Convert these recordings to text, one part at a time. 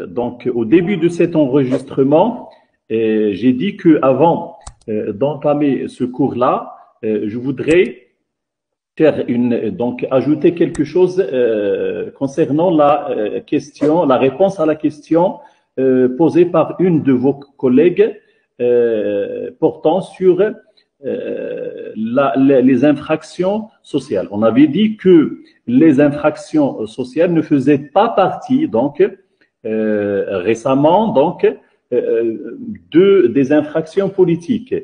Donc, au début de cet enregistrement, j'ai dit que avant d'entamer ce cours-là, je voudrais faire donc ajouter quelque chose concernant la question, la réponse à la question posée par une de vos collègues portant sur les infractions sociales. On avait dit que les infractions sociales ne faisaient pas partie, donc récemment, donc des infractions politiques.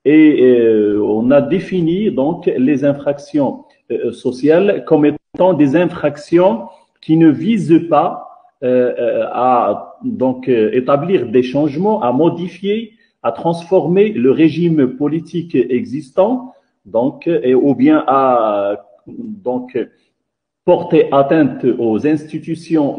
Et on a défini donc les infractions sociales comme étant des infractions qui ne visent pas à donc établir des changements, à modifier, à transformer le régime politique existant, donc ou bien à donc porter atteinte aux institutions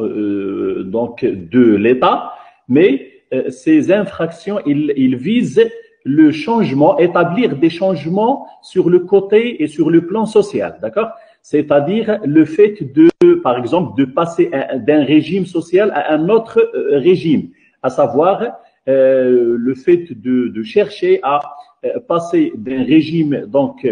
donc de l'État, mais ces infractions, ils visent le changement, établir des changements sur le côté et sur le plan social, d'accord? C'est-à-dire le fait de, par exemple, de passer d'un régime social à un autre régime, à savoir le fait de chercher à passer d'un régime donc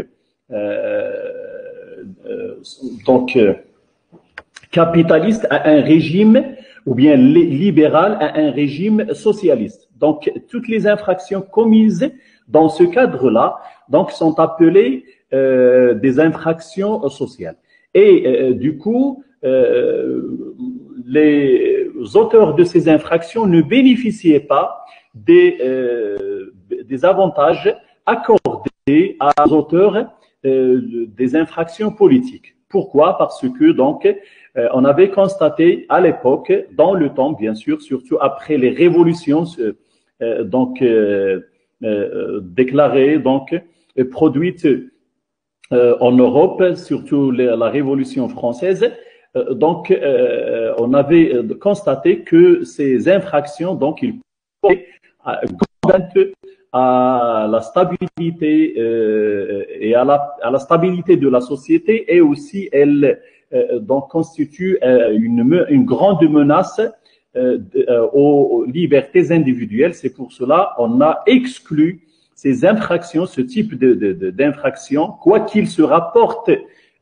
capitaliste à un régime ou bien libéral à un régime socialiste. Donc, toutes les infractions commises dans ce cadre-là, donc, sont appelées des infractions sociales. Et du coup, les auteurs de ces infractions ne bénéficiaient pas des avantages accordés aux auteurs des infractions politiques. Pourquoi? Parce que donc on avait constaté à l'époque, dans le temps bien sûr, surtout après les révolutions déclarées, donc produites en Europe, surtout la Révolution française. Donc on avait constaté que ces infractions, donc ils à la stabilité et à la stabilité de la société, et aussi elles donc constituent une grande menace aux libertés individuelles. C'est pour cela qu'on a exclu ces infractions, ce type d'infraction, quoi qu'il se rapporte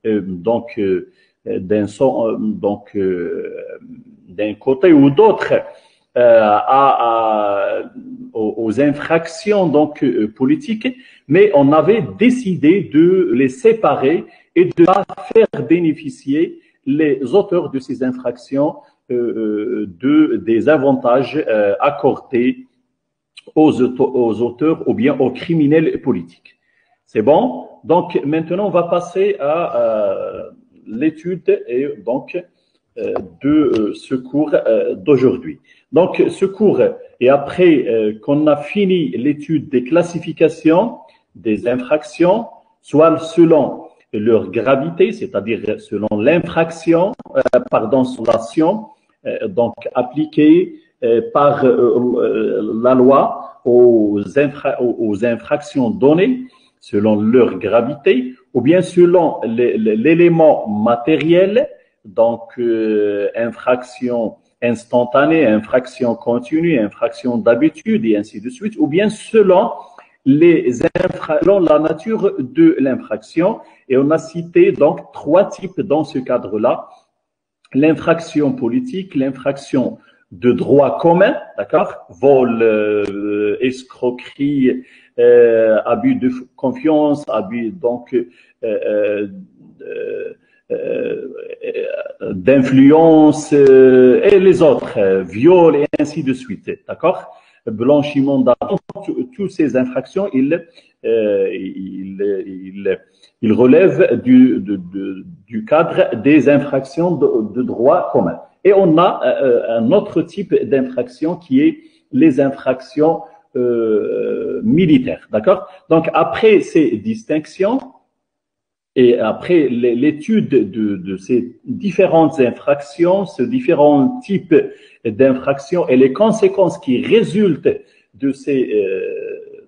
donc d'un côté ou d'autre aux infractions donc politiques, mais on avait décidé de les séparer et de pas faire bénéficier les auteurs de ces infractions des avantages accordés aux auteurs ou bien aux criminels politiques. C'est bon? Donc maintenant on va passer à l'étude et donc de ce cours d'aujourd'hui. Donc, ce cours, et après qu'on a fini l'étude des classifications des infractions, soit selon leur gravité, c'est-à-dire selon l'infraction, son action, donc appliquée par la loi aux infractions données, selon leur gravité, ou bien selon l'élément matériel, donc infraction instantanée, infraction continue, infraction d'habitude et ainsi de suite, ou bien selon la nature de l'infraction. Et on a cité donc trois types dans ce cadre-là: l'infraction politique, l'infraction de droit commun, d'accord, vol, escroquerie, abus de confiance, abus donc d'influence et les autres, viol et ainsi de suite, d'accord, blanchiment d'argent, toutes ces infractions, ils relèvent du cadre des infractions de droit commun. Et on a un autre type d'infraction qui est les infractions militaires, d'accord. Donc après ces distinctions, et après l'étude de ces différentes infractions, ces différents types d'infractions et les conséquences qui résultent de ces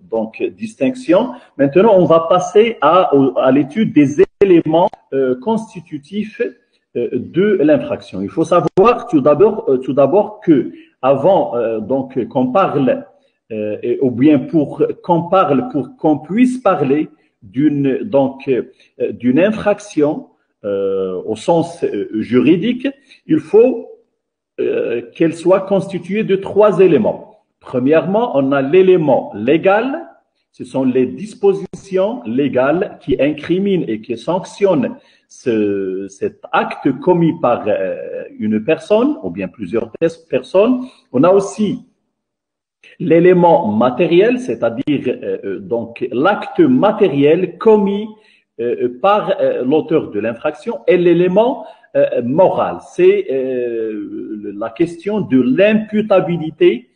donc distinctions, maintenant on va passer à l'étude des éléments constitutifs de l'infraction. Il faut savoir tout d'abord que avant donc qu'on parle, ou bien pour qu'on puisse parler d'une infraction au sens juridique, il faut qu'elle soit constituée de 3 éléments. Premièrement, on a l'élément légal, ce sont les dispositions légales qui incriminent et qui sanctionnent cet acte commis par une personne ou bien plusieurs personnes. On a aussi l'élément matériel, c'est-à-dire donc l'acte matériel commis par l'auteur de l'infraction, et l'élément moral, c'est la question de l'imputabilité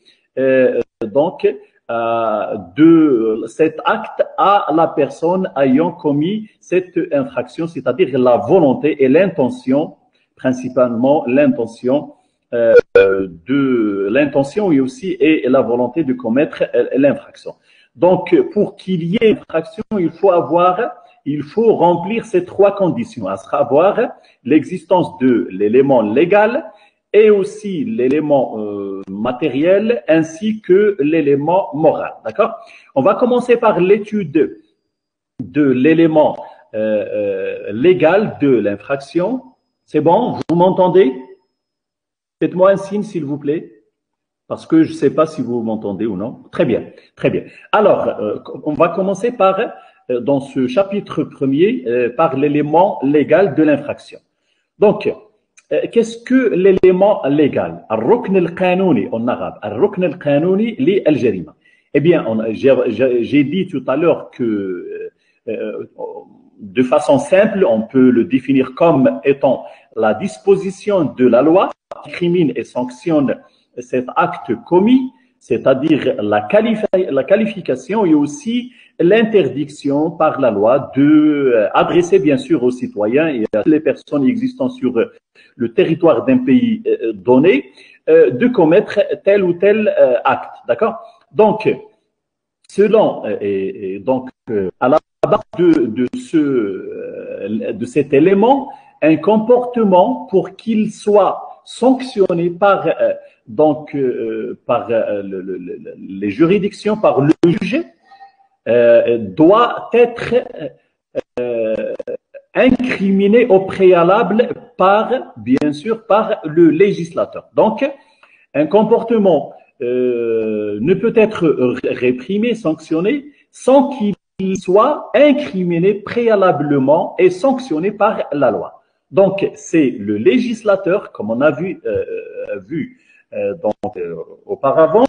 donc de cet acte à la personne ayant commis cette infraction, c'est-à-dire la volonté et l'intention, principalement l'intention et aussi et la volonté de commettre l'infraction. Donc, pour qu'il y ait infraction, il faut remplir ces 3 conditions, à savoir l'existence de l'élément légal et aussi l'élément matériel ainsi que l'élément moral. D'accord? On va commencer par l'étude de l'élément légal de l'infraction. C'est bon? Vous m'entendez? Faites-moi un signe, s'il vous plaît, parce que je ne sais pas si vous m'entendez ou non. Très bien, très bien. Alors, on va commencer par, dans ce chapitre premier, par l'élément légal de l'infraction. Donc, qu'est-ce que l'élément légal? Al-rukn al-qanouni en arabe. Al-rukn al-qanouni li al-jarima. Eh bien, j'ai dit tout à l'heure que de façon simple, on peut le définir comme étant la disposition de la loi qui incrimine et sanctionne cet acte commis, c'est-à-dire la qualification et aussi l'interdiction par la loi adressée bien sûr aux citoyens et à toutes les personnes existant sur le territoire d'un pays donné de commettre tel ou tel acte. D'accord? Donc, selon donc à la base de cet élément, un comportement pour qu'il soit sanctionné par les juridictions, par le juge, doit être incriminé au préalable bien sûr, par le législateur. Donc, un comportement ne peut être réprimé, sanctionné, sans qu'il soit incriminé préalablement et sanctionné par la loi. Donc, c'est le législateur, comme on a vu auparavant,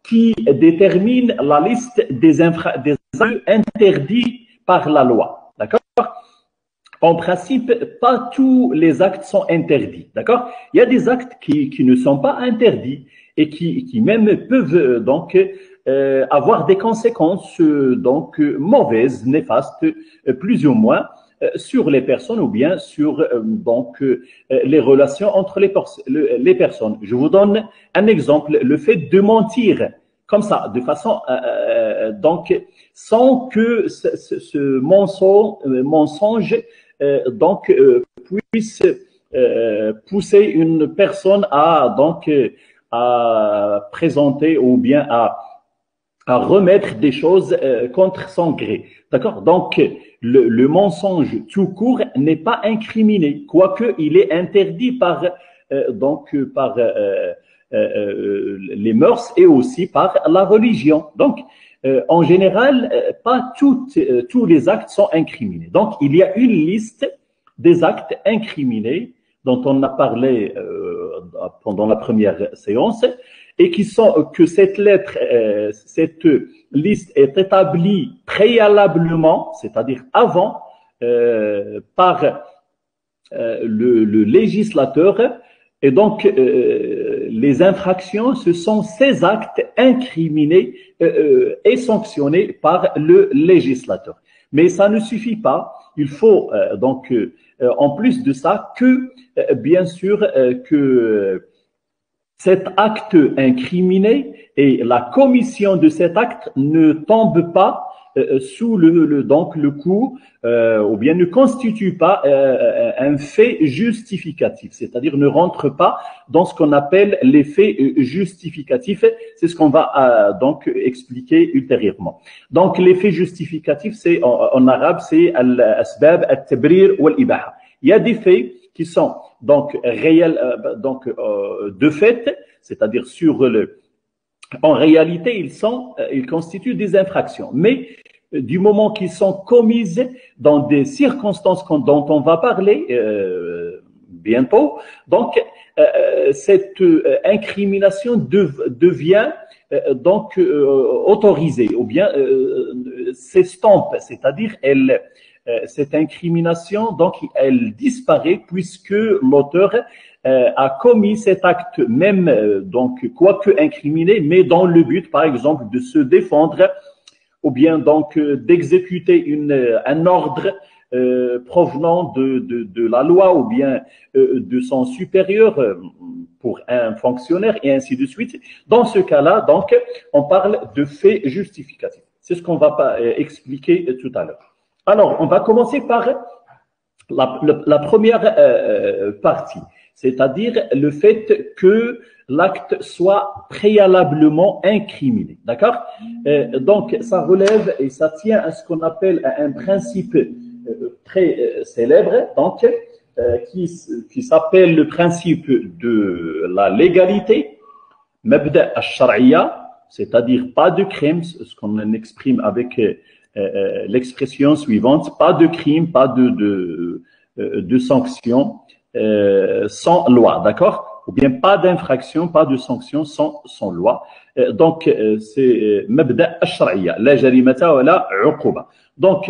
qui détermine la liste des actes interdits par la loi. D'accord? En principe, pas tous les actes sont interdits. D'accord? Il y a des actes qui ne sont pas interdits et qui même peuvent donc avoir des conséquences mauvaises, néfastes, plus ou moins sur les personnes ou bien sur les relations entre les personnes. Je vous donne un exemple, le fait de mentir comme ça, de façon sans que ce mensonge puisse pousser une personne à présenter ou bien à remettre des choses contre son gré. D'accord? Donc, le mensonge tout court n'est pas incriminé, quoique il est interdit par les mœurs et aussi par la religion. Donc, en général, pas tous les actes sont incriminés. Donc, il y a une liste des actes incriminés dont on a parlé pendant la première séance et que cette liste est établie préalablement, c'est-à-dire avant, par le législateur. Et donc, les infractions, ce sont ces actes incriminés et sanctionnés par le législateur. Mais ça ne suffit pas. Il faut en plus de ça, bien sûr, que cet acte incriminé et la commission de cet acte ne tombe pas sous donc le coup ou bien ne constitue pas un fait justificatif, c'est-à-dire ne rentre pas dans ce qu'on appelle les faits justificatifs. C'est ce qu'on va donc expliquer ultérieurement. Donc les faits justificatifs, c'est en arabe, c'est al-asbab, al-tabrir ou al-ibaha. Il y a des faits qui sont donc réels, donc de fait, c'est-à-dire en réalité, ils constituent des infractions. Mais du moment qu'ils sont commises dans des circonstances dont on va parler bientôt, donc cette incrimination devient donc autorisée ou bien s'estompe, c'est-à-dire cette incrimination, donc, elle disparaît puisque l'auteur a commis cet acte même, donc, quoique incriminé, mais dans le but, par exemple, de se défendre ou bien donc d'exécuter un ordre provenant de la loi ou bien de son supérieur pour un fonctionnaire et ainsi de suite. Dans ce cas-là, donc, on parle de faits justificatifs. C'est ce qu'on va expliquer tout à l'heure. Alors, on va commencer par la première partie, c'est-à-dire le fait que l'acte soit préalablement incriminé. D'accord? Donc, ça relève et ça tient à ce qu'on appelle un principe très célèbre, donc, qui s'appelle le principe de la légalité, mabda al-shar'iyya, c'est-à-dire pas de crime, ce qu'on exprime avec l'expression suivante, pas de crime, pas de sanction sans loi, d'accord? Ou bien pas d'infraction, pas de sanction sans loi. Donc, c'est mabda al-shar'iyya, la jarimata wa la uquba. Donc,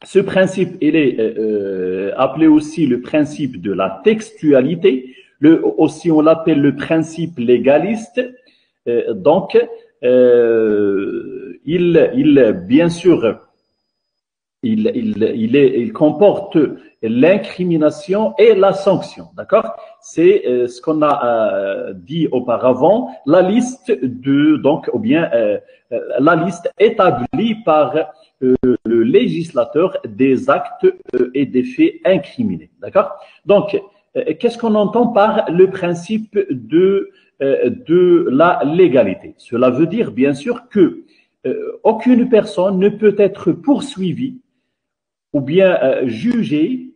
ce principe, il est appelé aussi le principe de la textualité, aussi on l'appelle le principe légaliste. Donc, bien sûr, il comporte l'incrimination et la sanction, d'accord? C'est ce qu'on a dit auparavant, la liste donc, ou bien la liste établie par le législateur des actes et des faits incriminés, d'accord? Donc, qu'est-ce qu'on entend par le principe de la légalité? Cela veut dire, bien sûr, que aucune personne ne peut être poursuivie ou bien jugée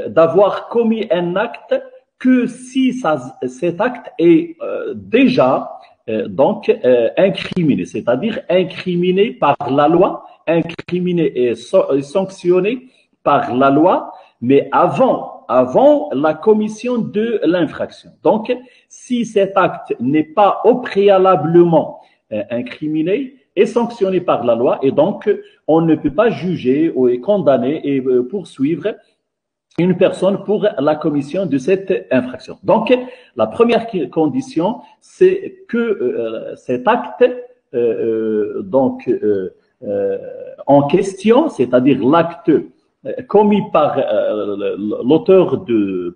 d'avoir commis un acte que si cet acte est déjà donc incriminé, c'est-à-dire incriminé par la loi, incriminé et sanctionné par la loi, mais avant la commission de l'infraction. Donc, si cet acte n'est pas au préalablement incriminé et sanctionné par la loi, et donc on ne peut pas juger ou condamner et poursuivre une personne pour la commission de cette infraction. Donc, la première condition, c'est que cet acte, en question, c'est-à-dire l'acte commis par l'auteur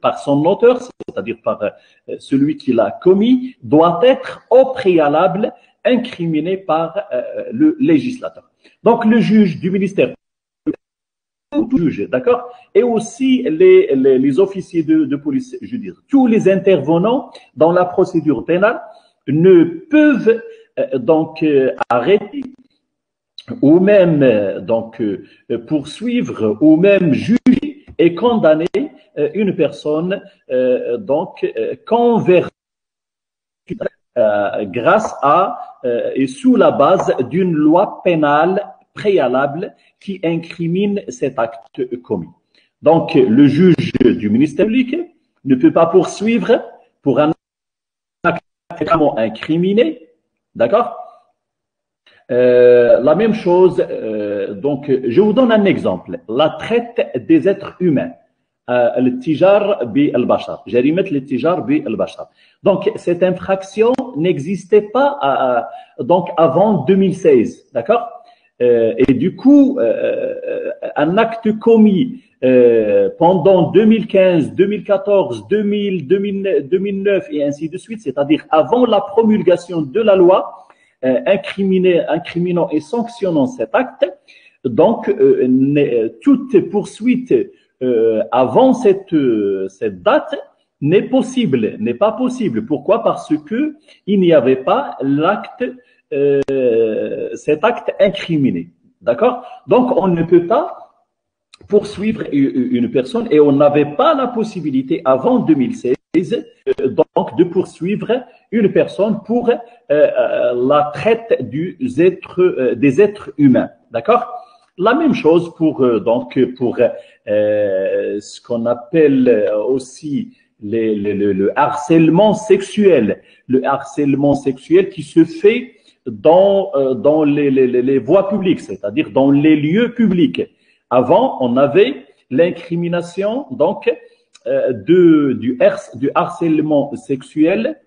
par son auteur, c'est-à-dire par celui qui l'a commis, doit être au préalable incriminé par le législateur. Donc, le juge du ministère juge, d'accord? Et aussi les officiers de police, je veux dire, tous les intervenants dans la procédure pénale ne peuvent donc arrêter ou même donc poursuivre ou même juger et condamner une personne donc grâce à et sous la base d'une loi pénale préalable qui incrimine cet acte commis. Donc, le juge du ministère public ne peut pas poursuivre pour un acte incriminé, d'accord? La même chose, donc, je vous donne un exemple. La traite des êtres humains. الاتجار بالبشر جريمة الاتجار بالبشر. Donc cette infraction n'existait pas donc avant 2016, d'accord? Et du coup un acte commis pendant 2015, 2014, 2000, 2009 et ainsi de suite, c'est-à-dire avant la promulgation de la loi, incriminant et sanctionnant cet acte, donc toute poursuite avant cette date n'est pas possible. Pourquoi? Parce que il n'y avait pas cet acte incriminé. D'accord? Donc, on ne peut pas poursuivre une personne et on n'avait pas la possibilité avant 2016 donc de poursuivre une personne pour la traite des êtres humains. D'accord? La même chose pour ce qu'on appelle aussi le harcèlement sexuel. Le harcèlement sexuel qui se fait dans les voies publiques, c'est-à-dire dans les lieux publics. Avant, on avait l'incrimination donc du harcèlement sexuel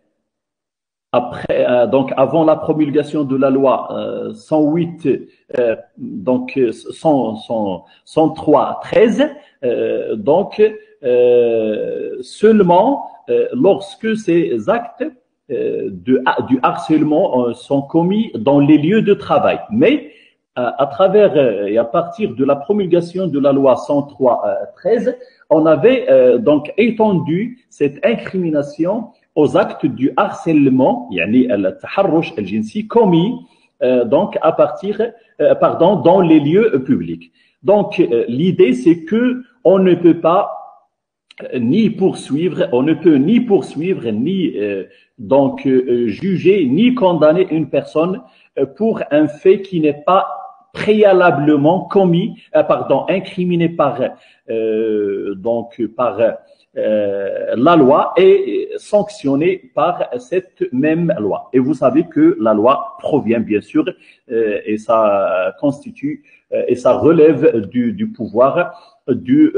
donc avant la promulgation de la loi 108 donc 103/13 donc seulement lorsque ces actes du harcèlement sont commis dans les lieux de travail. Mais à travers et à partir de la promulgation de la loi 103/13, on avait donc étendu cette incrimination aux actes du harcèlement, yani al-taharrush al-jinsi, commis donc à partir, dans les lieux publics. Donc l'idée c'est que on ne peut ni poursuivre ni donc juger ni condamner une personne pour un fait qui n'est pas préalablement incriminé par la loi et sanctionné par cette même loi. Et vous savez que la loi provient bien sûr et ça constitue et ça relève du pouvoir du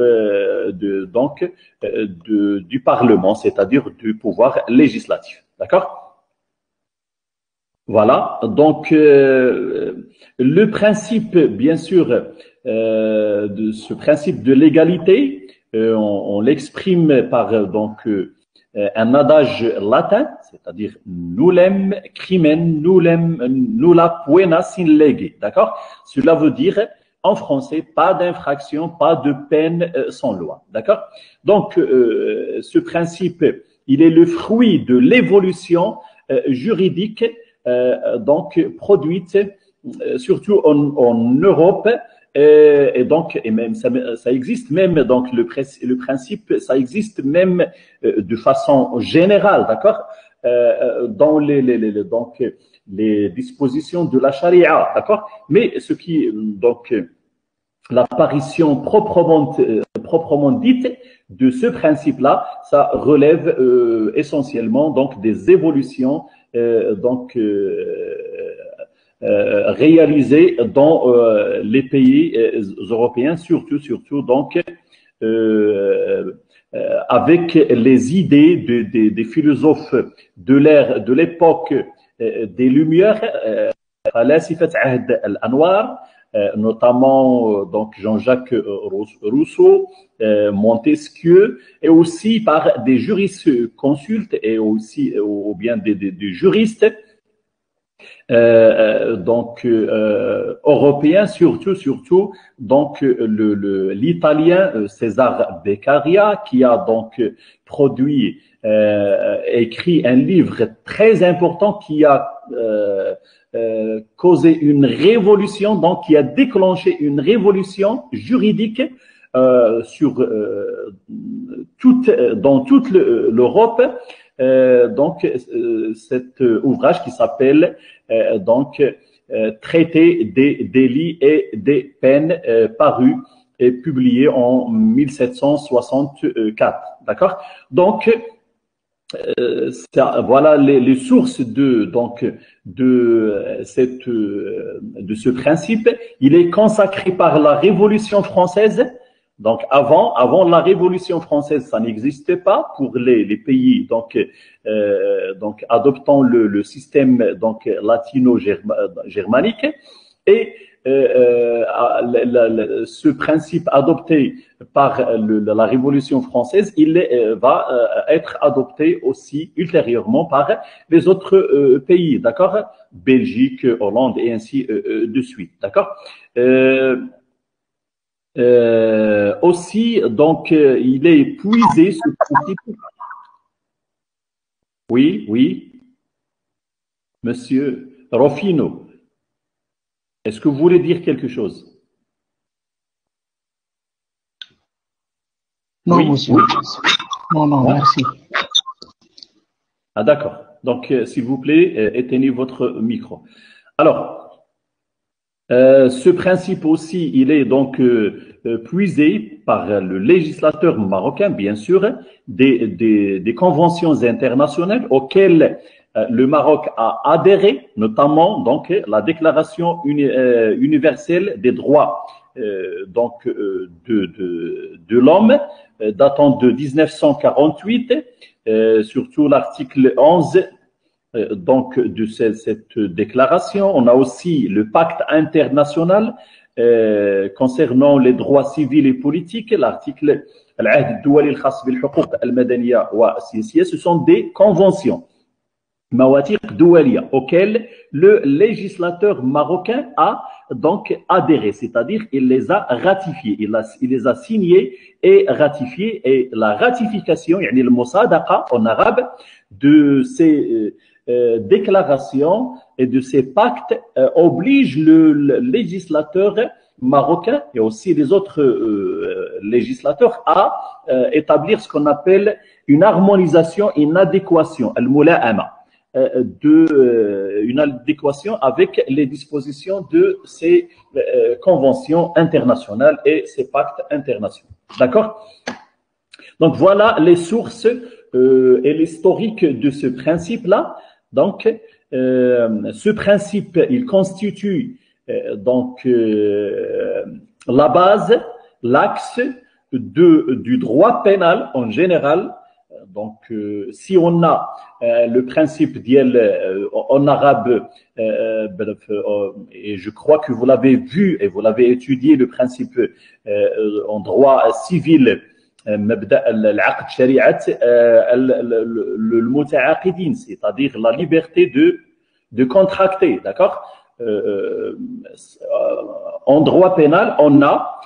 Parlement, c'est-à-dire du pouvoir législatif. D'accord? Voilà, donc le principe, bien sûr, de ce principe de l'égalité, on l'exprime par un adage latin, c'est-à-dire nullum crimen, nulla poena sin lege, d'accord? Cela veut dire en français, pas d'infraction, pas de peine sans loi, d'accord? Donc ce principe, il est le fruit de l'évolution juridique donc produite surtout en Europe et même ça existe même donc le principe ça existe même de façon générale, d'accord, dans les dispositions de la charia, d'accord, mais ce qui donc l'apparition proprement dite de ce principe-là, ça relève essentiellement donc des évolutions réalisées dans les pays européens, surtout donc avec les idées des philosophes de l'époque des Lumières, فلاسفة عهد الأنوار, notamment donc Jean-Jacques Rousseau, Montesquieu, et aussi par des jurisconsultes et aussi ou bien des juristes européens, surtout donc l'italien César Beccaria, qui a donc produit écrit un livre très important qui a causé une révolution, donc qui a déclenché une révolution juridique dans toute l'Europe. Cet ouvrage qui s'appelle Traité des délits et des peines, paru et publié en 1764. D'accord? Donc voilà les sources de ce principe. Il est consacré par la Révolution française. Donc avant la Révolution française, ça n'existait pas pour les pays donc adoptant le système donc latino-germanique, et ce principe adopté par la Révolution française, il va être adopté aussi ultérieurement par les autres pays, d'accord? Belgique, Hollande et ainsi de suite, d'accord? Aussi, donc, il est puisé ce principe. Oui, oui, monsieur Rofino. Est-ce que vous voulez dire quelque chose? Non, oui, monsieur. Oui. Non, non, merci. Ah, d'accord. Donc, s'il vous plaît, éteignez votre micro. Alors, ce principe aussi, il est donc puisé par le législateur marocain, bien sûr, des conventions internationales auxquelles le Maroc a adhéré, notamment donc la Déclaration universelle des droits de l'homme, datant de 1948, surtout l'article 11 donc de cette déclaration. On a aussi le pacte international concernant les droits civils et politiques, l'article العهد الدولي الخاص بالحقوق المدنية والسياسية. Ce sont des conventions مواثيق دولية auxquelles le législateur marocain a donc adhéré, c'est-à-dire il les a ratifiées, il les a signées et ratifiées. Et la ratification, يعني المصادقة en arabe, de ces déclarations et de ces pactes oblige le législateur marocain et aussi les autres législateurs à établir ce qu'on appelle une harmonisation, une adéquation, al-mula'ama, une adéquation avec les dispositions de ces conventions internationales et ces pactes internationaux. D'accord? Donc voilà les sources et l'historique de ce principe-là. Donc, ce principe, il constitue donc la base, l'axe du droit pénal en général. Donc, si on a le principe en arabe, et je crois que vous l'avez vu et vous l'avez étudié, le principe en droit civil, مبدأ العقد شريعة المتعاقدين, c'est-à-dire la liberté de contracter, d'accord? En droit pénal, on a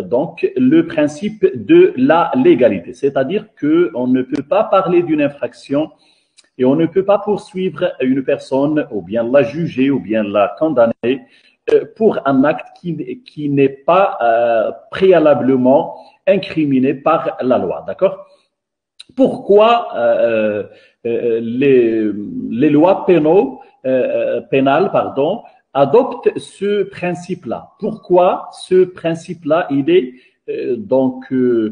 donc le principe de la légalité, c'est-à-dire qu'on ne peut pas parler d'une infraction et on ne peut pas poursuivre une personne ou bien la juger ou bien la condamner pour un acte qui n'est pas préalablement incriminé par la loi, d'accord? Pourquoi les lois pénales, adoptent ce principe-là? Pourquoi ce principe-là, il est donc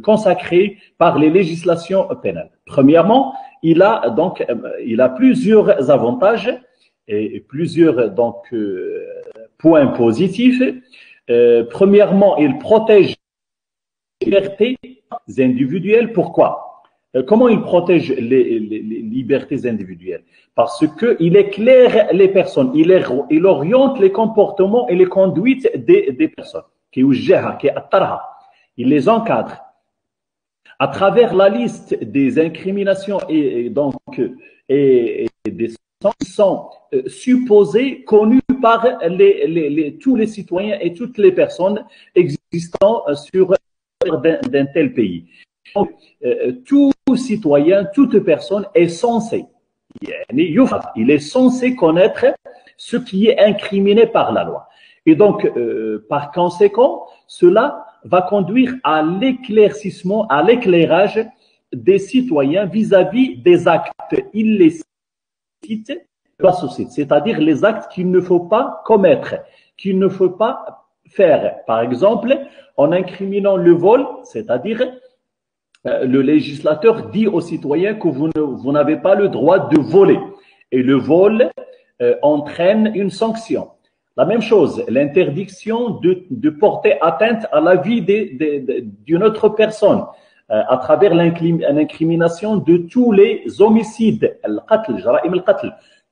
consacré par les législations pénales? Premièrement, il a plusieurs avantages et plusieurs donc points positifs. Premièrement, il protège les libertés individuelles. Pourquoi? Comment il protège les libertés individuelles? Parce qu'il éclaire les personnes, il oriente les comportements et les conduites des personnes. Il les encadre. À travers la liste des incriminations et des sont supposés, connus par tous les citoyens et toutes les personnes existant sur d'un tel pays. Donc, tout citoyen, toute personne est censé, il est censé connaître ce qui est incriminé par la loi. Et donc, par conséquent, cela va conduire à l'éclaircissement, à l'éclairage des citoyens vis-à-vis des actes illicites de la société, c'est-à-dire les actes qu'il ne faut pas commettre, qu'il ne faut pas faire. Par exemple, en incriminant le vol, c'est-à-dire le législateur dit aux citoyens que vous n'avez pas le droit de voler. Et le vol entraîne une sanction. La même chose, l'interdiction de porter atteinte à la vie d'une autre personne à travers l'incrimination de tous les homicides,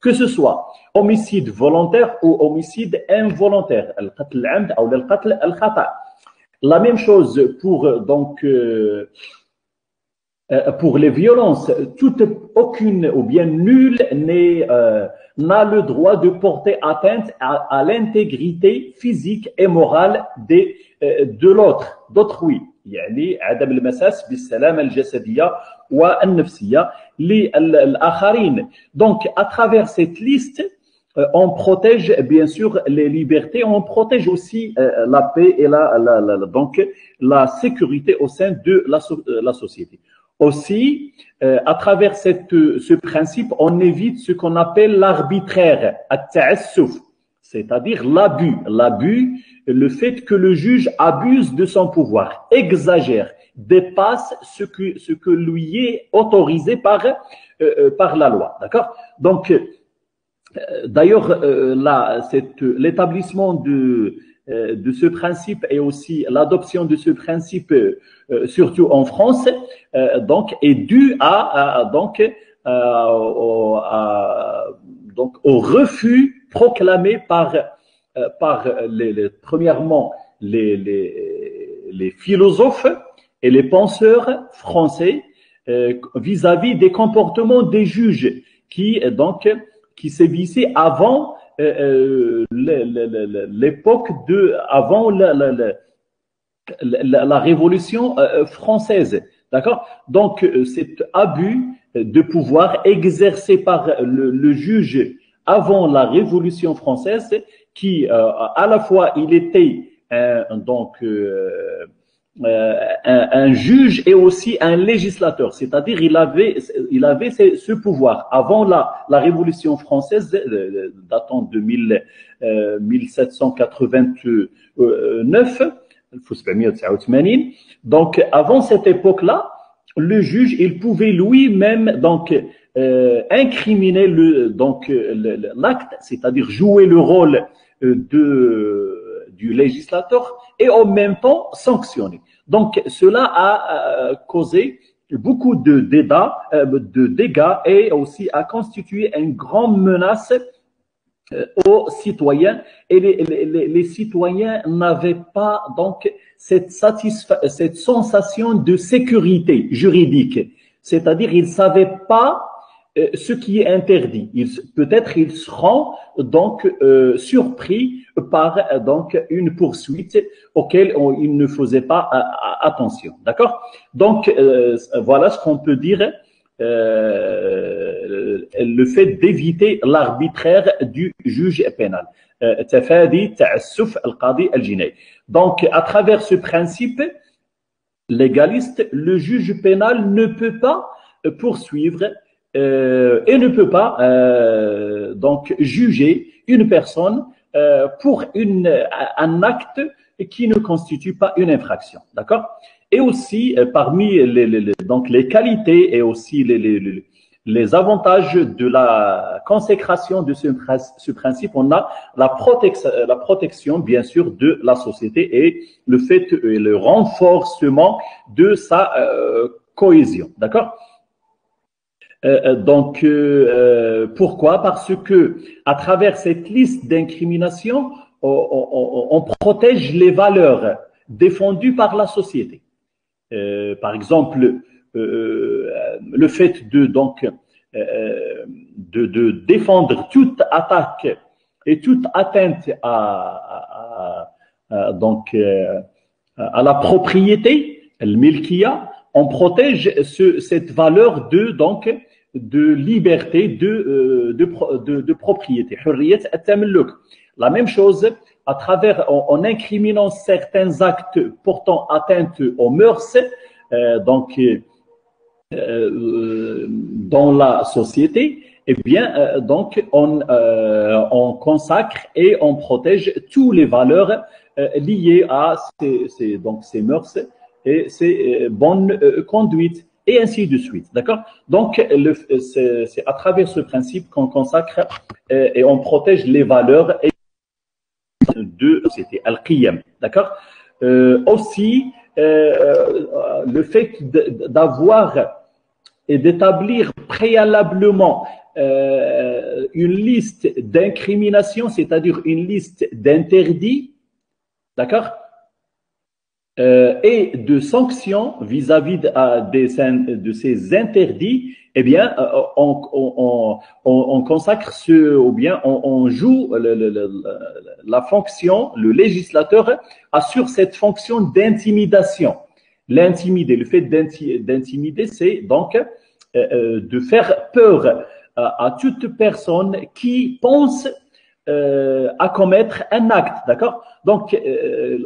que ce soit homicide volontaire ou homicide involontaire, القتل العمد ou القتل الخطأ. La même chose pour les violences, aucune ou bien nulle n'a le droit de porter atteinte à l'intégrité physique et morale de l'autre, d'autrui. يعني عدم المساس بالسلامة الجسدية والنفسية للآخرين. Donc, à travers cette liste, on protège bien sûr les libertés, on protège aussi la paix et donc la sécurité au sein de la société. Aussi, à travers ce principe, on évite ce qu'on appelle l'arbitraire, c'est-à-dire l'abus. L'abus, le fait que le juge abuse de son pouvoir, exagère, dépasse ce que lui est autorisé par la loi. D'accord? Donc, d'ailleurs, l'établissement de ce principe et aussi l'adoption de ce principe, surtout en France, donc est due au refus proclamé premièrement les philosophes et les penseurs français vis-à-vis des comportements des juges qui sévissaient avant l'époque avant la Révolution française. D'accord? Donc, cet abus de pouvoir exercé par le juge avant la Révolution française, qui à la fois il était un juge et aussi un législateur, c'est-à-dire il avait ce pouvoir avant la Révolution française datant de 1789. Donc avant cette époque-là, le juge il pouvait lui-même incriminer l'acte, c'est-à-dire jouer le rôle du législateur et en même temps sanctionner. Donc, cela a causé beaucoup de dégâts et aussi a constitué une grande menace aux citoyens. Et les citoyens n'avaient pas donc cette sensation de sécurité juridique. C'est-à-dire, ils ne savaient pas ce qui est interdit. Peut-être ils seront donc surpris par une poursuite auquel ils ne faisaient pas attention. D'accord? Donc voilà ce qu'on peut dire, le fait d'éviter l'arbitraire du juge pénal. Donc à travers ce principe légaliste, le juge pénal ne peut pas poursuivre et ne peut pas juger une personne pour un acte qui ne constitue pas une infraction, d'accord? Et aussi parmi les qualités et aussi les avantages de la consécration de ce principe, on a la protection bien sûr de la société et le renforcement de sa cohésion, d'accord? Pourquoi? Parce que à travers cette liste d'incriminations, on protège les valeurs défendues par la société. Par exemple, le fait de défendre toute attaque et toute atteinte à la propriété, le milkiya, on protège cette valeur de liberté, de propriété. La même chose à travers, en incriminant certains actes portant atteinte aux mœurs, dans la société, eh bien, on consacre et on protège toutes les valeurs liées à ces mœurs et ces bonnes conduites, et ainsi de suite. D'accord? Donc, c'est à travers ce principe qu'on consacre et on protège les valeurs de la société, al-qiyam. D'accord? Aussi, le fait d'avoir et d'établir préalablement une liste d'incriminations, c'est-à-dire une liste d'interdits, d'accord, et de sanctions vis-à-vis de ces interdits, eh bien, on consacre ou bien on joue la fonction, le législateur assure cette fonction d'intimidation. L'intimider, le fait d'intimider, c'est donc de faire peur à toute personne qui pense à commettre un acte, d'accord? Donc,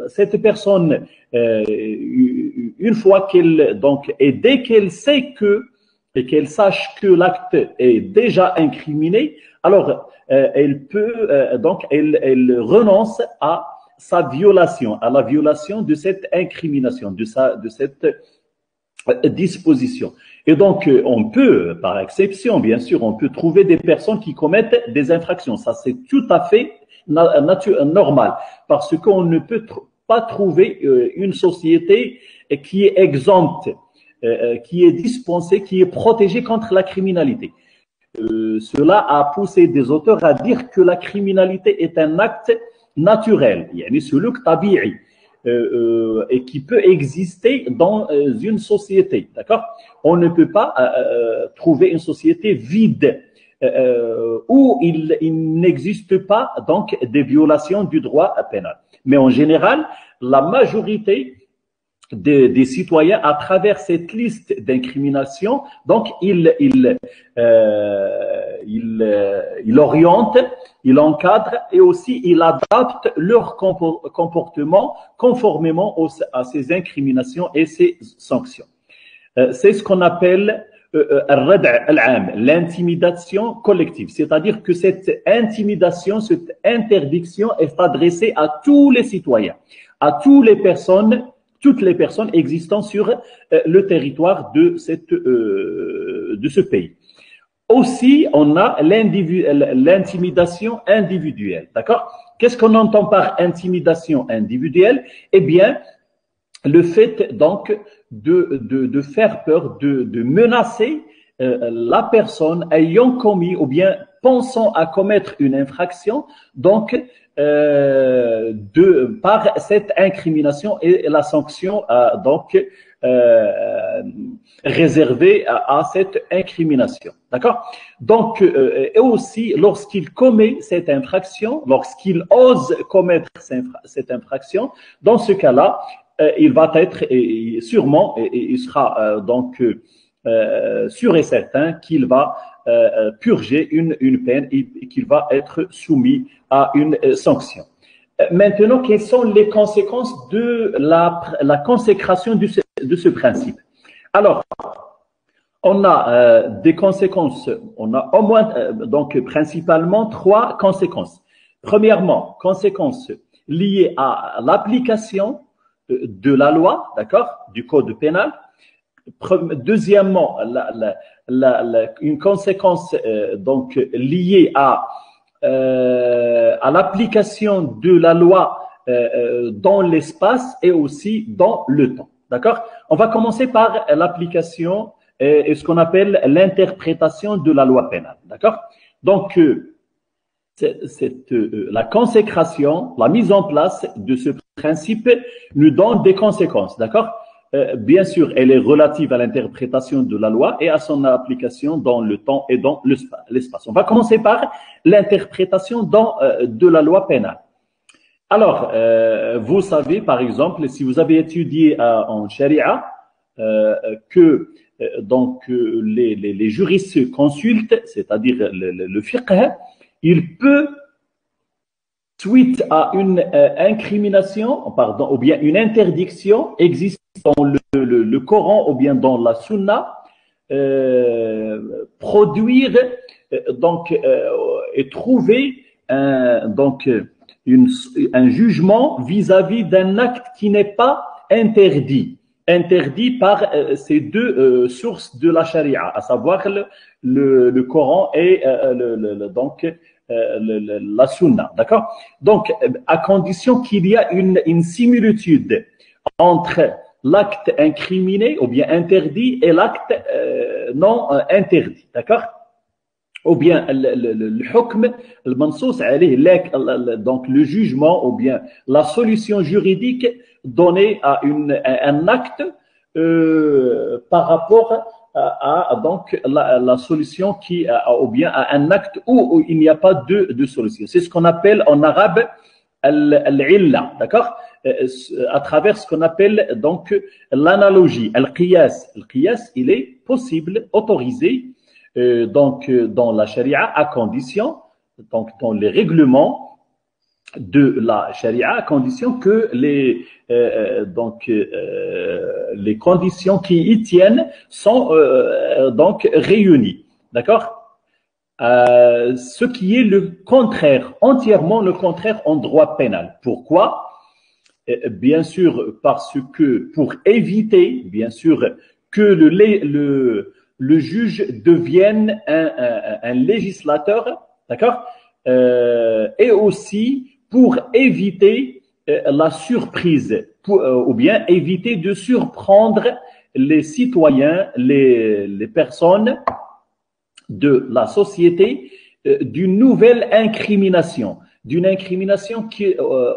cette personne, une fois qu'elle, donc, et dès qu'elle sait et qu'elle sache que l'acte est déjà incriminé, alors elle peut, donc, elle renonce à sa violation, à la violation de cette incrimination, de cette disposition. Et donc, on peut, par exception, bien sûr, on peut trouver des personnes qui commettent des infractions. Ça, c'est tout à fait normal, parce qu'on ne peut pas trouver une société qui est exempte, qui est dispensée, qui est protégée contre la criminalité. Cela a poussé des auteurs à dire que la criminalité est un acte naturel, yani suluk tabi'i, et qui peut exister dans une société, d'accord? On ne peut pas trouver une société vide où il n'existe pas donc des violations du droit pénal. Mais en général, la majorité des citoyens, à travers cette liste d'incrimination, donc il oriente, il encadre et aussi il adapte leur comportement conformément à ces incriminations et ces sanctions. C'est ce qu'on appelle l'intimidation collective, c'est-à-dire que cette intimidation, cette interdiction est adressée à tous les citoyens, à toutes les personnes existant sur le territoire de ce pays. Aussi, on a l'intimidation individuelle, d'accord? Qu'est-ce qu'on entend par intimidation individuelle? Eh bien, le fait donc de faire peur, de menacer la personne ayant commis ou bien pensant à commettre une infraction, donc par cette incrimination et la sanction réservée à cette incrimination, d'accord? Donc et aussi lorsqu'il commet cette infraction, lorsqu'il ose commettre cette infraction, dans ce cas-là, il va être sûrement, il sera donc sûr et certain qu'il va purger une peine et qu'il va être soumis à une sanction. Maintenant, quelles sont les conséquences de la consécration de ce principe? Alors, on a des conséquences, on a au moins, donc principalement 3 conséquences. Premièrement, conséquences liées à l'application de la loi, d'accord, du code pénal. Deuxièmement, une conséquence donc liée à l'application de la loi dans l'espace et aussi dans le temps, d'accord? On va commencer par l'application et ce qu'on appelle l'interprétation de la loi pénale, d'accord? Donc, la consécration, la mise en place de ce principe nous donne des conséquences, d'accord? Bien sûr, elle est relative à l'interprétation de la loi et à son application dans le temps et dans l'espace. On va commencer par l'interprétation de la loi pénale. Alors, vous savez, par exemple, si vous avez étudié en charia, que donc les juristes consultent, c'est-à-dire le fiqh, il peut, suite à une incrimination, pardon, ou bien une interdiction existant dans le Coran ou bien dans la Sunna, produire donc et trouver donc un jugement vis-à-vis d'un acte qui n'est pas interdit par ces deux sources de la charia, à savoir le Coran et donc la Sunna, d'accord? Donc, à condition qu'il y a une similitude entre l'acte incriminé ou bien interdit et l'acte non interdit, d'accord? Ou bien le hukm, le mansous alayh, donc le jugement ou bien la solution juridique donnée à un acte par rapport donc la solution qui ou bien à un acte où il n'y a pas de solution. C'est ce qu'on appelle en arabe al-illa, d'accord? À travers ce qu'on appelle donc l'analogie, al-qiyas. Al-qiyas, il est possible, autorisé donc dans la charia à condition, donc dans les règlements de la charia à condition que les conditions qui y tiennent sont donc réunies, d'accord? Ce qui est le contraire, entièrement le contraire en droit pénal. Pourquoi? Bien sûr parce que pour éviter bien sûr que le juge devienne un législateur, d'accord, et aussi pour éviter la surprise, ou bien éviter de surprendre les citoyens, les personnes de la société d'une nouvelle incrimination, d'une incrimination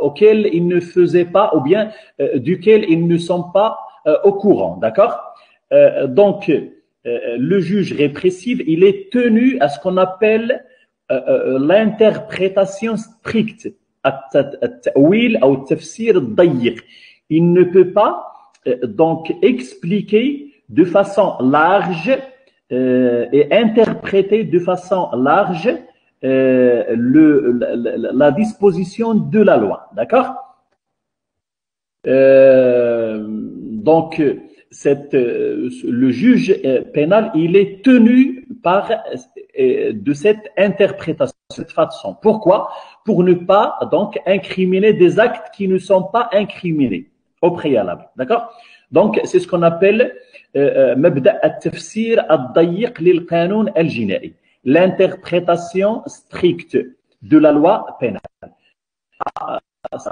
auquel ils ne faisaient pas, ou bien duquel ils ne sont pas au courant, d'accord? Donc, le juge répressif, il est tenu à ce qu'on appelle l'interprétation stricte, il ne peut pas donc expliquer de façon large et interpréter de façon large la disposition de la loi, d'accord? Donc, le juge pénal, il est tenu de cette interprétation, de cette façon. Pourquoi? Pour ne pas donc incriminer des actes qui ne sont pas incriminés au préalable, d'accord? Donc, c'est ce qu'on appelle مبدأ التفسير الضيق للقانون الجنائي, l'interprétation stricte de la loi pénale.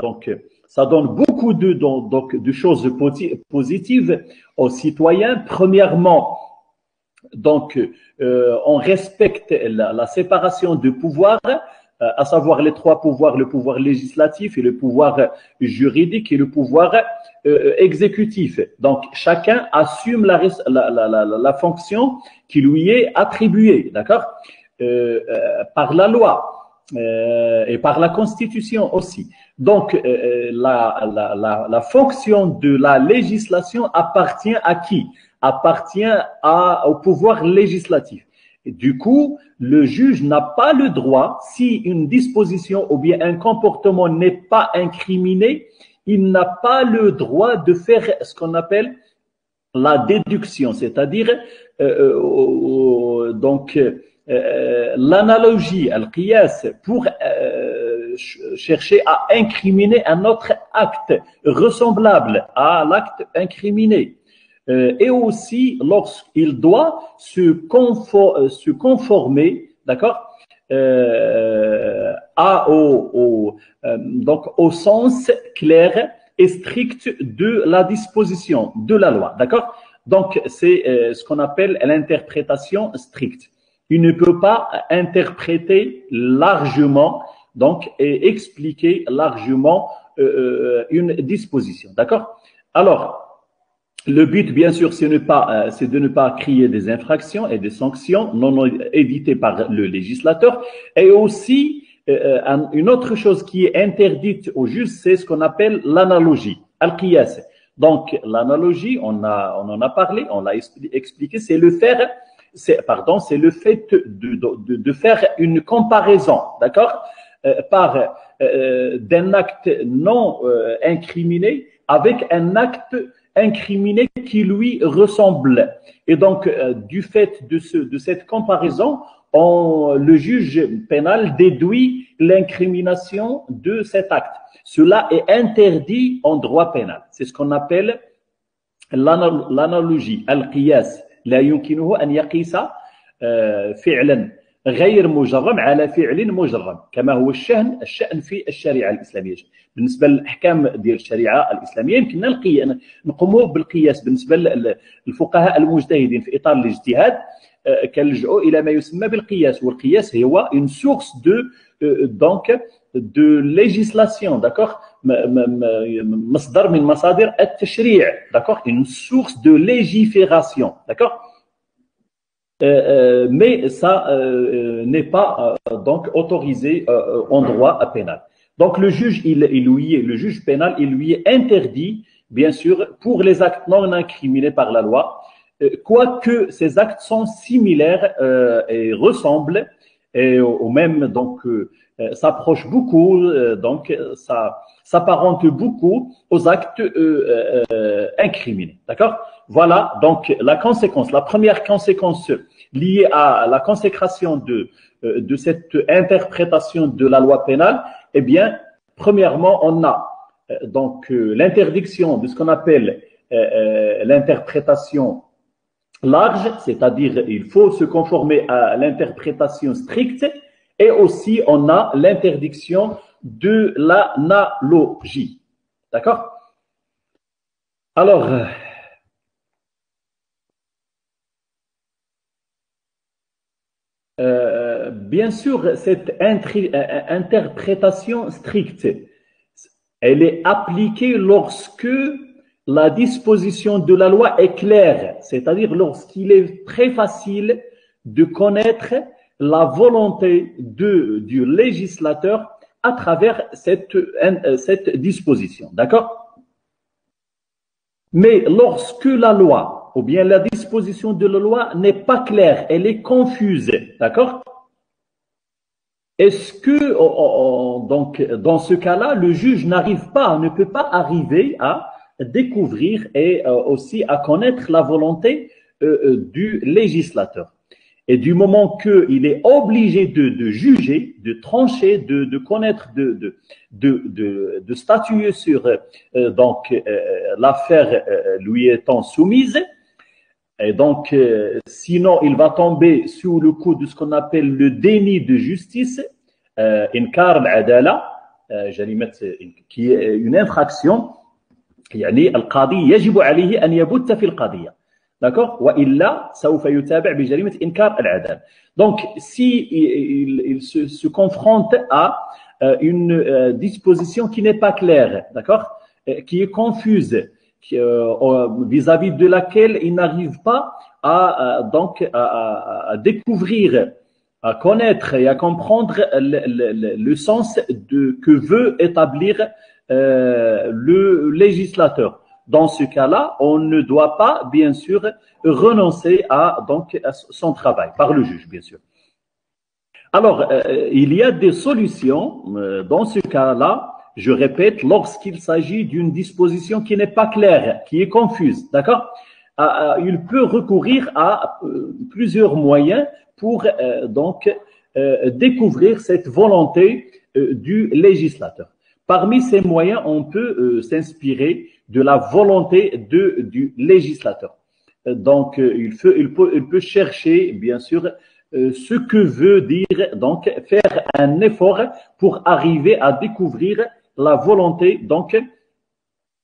Donc, ça donne beaucoup de choses positives aux citoyens. Premièrement, donc, on respecte la séparation de pouvoirs, à savoir les trois pouvoirs, le pouvoir législatif et le pouvoir juridique et le pouvoir exécutif. Donc, chacun assume la fonction qui lui est attribuée, d'accord, par la loi. Et par la Constitution aussi. Donc, la fonction de la législation appartient à qui? Appartient au pouvoir législatif. Et du coup, le juge n'a pas le droit, si une disposition ou bien un comportement n'est pas incriminé, il n'a pas le droit de faire ce qu'on appelle la déduction, c'est-à-dire l'analogie, al-qiyas, pour chercher à incriminer un autre acte ressemblable à l'acte incriminé. Et aussi lorsqu'il doit se conformer, d'accord, donc au sens clair et strict de la disposition de la loi, d'accord? Donc c'est ce qu'on appelle l'interprétation stricte. Il ne peut pas interpréter largement, donc, et expliquer largement une disposition. D'accord? Alors, le but, bien sûr, c'est de ne pas créer des infractions et des sanctions non évitées par le législateur. Et aussi, une autre chose qui est interdite au juge, c'est ce qu'on appelle l'analogie, al-qiyas. Donc, l'analogie, on en a parlé, on l'a expliqué, c'est le fait de faire une comparaison, d'accord, d'un acte non incriminé avec un acte incriminé qui lui ressemble. Et donc, du fait de cette comparaison, le juge pénal déduit l'incrimination de cet acte. Cela est interdit en droit pénal. C'est ce qu'on appelle l'analogie, al-qiyas. لا يمكنه أن يقيس فعلا غير مجرم على فعل مجرم كما هو الشأن في الشريعة الإسلامية. بالنسبة للأحكام ديال الشريعة الإسلامية يمكننا نقوموا بالقياس. بالنسبة للفقهاء المجتهدين في إطار الاجتهاد كنلجؤوا إلى ما يسمى بالقياس، والقياس هو une source de législation, d'accord, مصدر من مصادر التشريع، d'accord, une source de légifération, d'accord. Mais ça n'est pas donc autorisé en droit pénal. Donc le juge pénal, il lui est interdit, bien sûr, pour les actes non incriminés par la loi, quoique ces actes sont similaires et ressemblent et au même donc s'approche beaucoup, donc ça s'apparente beaucoup aux actes incriminés, d'accord. Voilà donc la conséquence, la première conséquence liée à la consécration de cette interprétation de la loi pénale. Eh bien, premièrement, on a donc l'interdiction de ce qu'on appelle l'interprétation large, c'est-à-dire il faut se conformer à l'interprétation stricte, et aussi on a l'interdiction de l'analogie. D'accord? Alors, bien sûr, cette interprétation stricte, elle est appliquée lorsque la disposition de la loi est claire, c'est-à-dire lorsqu'il est très facile de connaître la volonté du législateur à travers cette disposition, d'accord? Mais lorsque la loi ou bien la disposition de la loi n'est pas claire, elle est confuse, d'accord? Est-ce que, donc, dans ce cas-là, le juge ne peut pas arriver à découvrir et aussi à connaître la volonté du législateur? Et du moment qu'il est obligé de juger, de trancher, de connaître, de statuer sur donc l'affaire lui étant soumise, et donc sinon il va tomber sous le coup de ce qu'on appelle le déni de justice, inkar al-adala, qui est une infraction. يعني القاضي يجب عليه أن يبت في القضية. D'accord? وإلا سوف يتابع بجريمة إنكار العدالة. Donc, si il se confronte à une disposition qui n'est pas claire, d'accord, qui est confuse, vis-à-vis de laquelle il n'arrive pas à découvrir, à connaître et à comprendre le sens que veut établir le législateur. Dans ce cas-là, on ne doit pas, bien sûr, renoncer à son travail, par le juge, bien sûr. Alors, il y a des solutions dans ce cas-là, je répète, lorsqu'il s'agit d'une disposition qui n'est pas claire, qui est confuse, d'accord? Il peut recourir à plusieurs moyens pour découvrir cette volonté du législateur. Parmi ces moyens, on peut s'inspirer de la volonté du législateur. Donc, il peut chercher, bien sûr, ce que veut dire, donc, faire un effort pour arriver à découvrir la volonté, donc,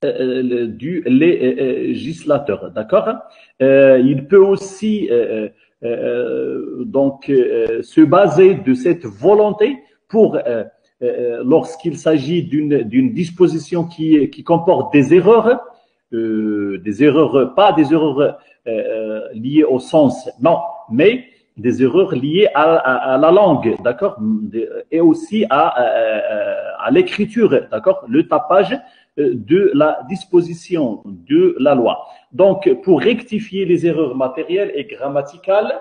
du législateur. D'accord? Il peut aussi, se baser de cette volonté pour lorsqu'il s'agit d'une disposition qui comporte des erreurs, pas des erreurs liées au sens, non, mais des erreurs liées à la langue, d'accord, et aussi à l'écriture, d'accord, le tapage de la disposition de la loi. Donc, pour rectifier les erreurs matérielles et grammaticales,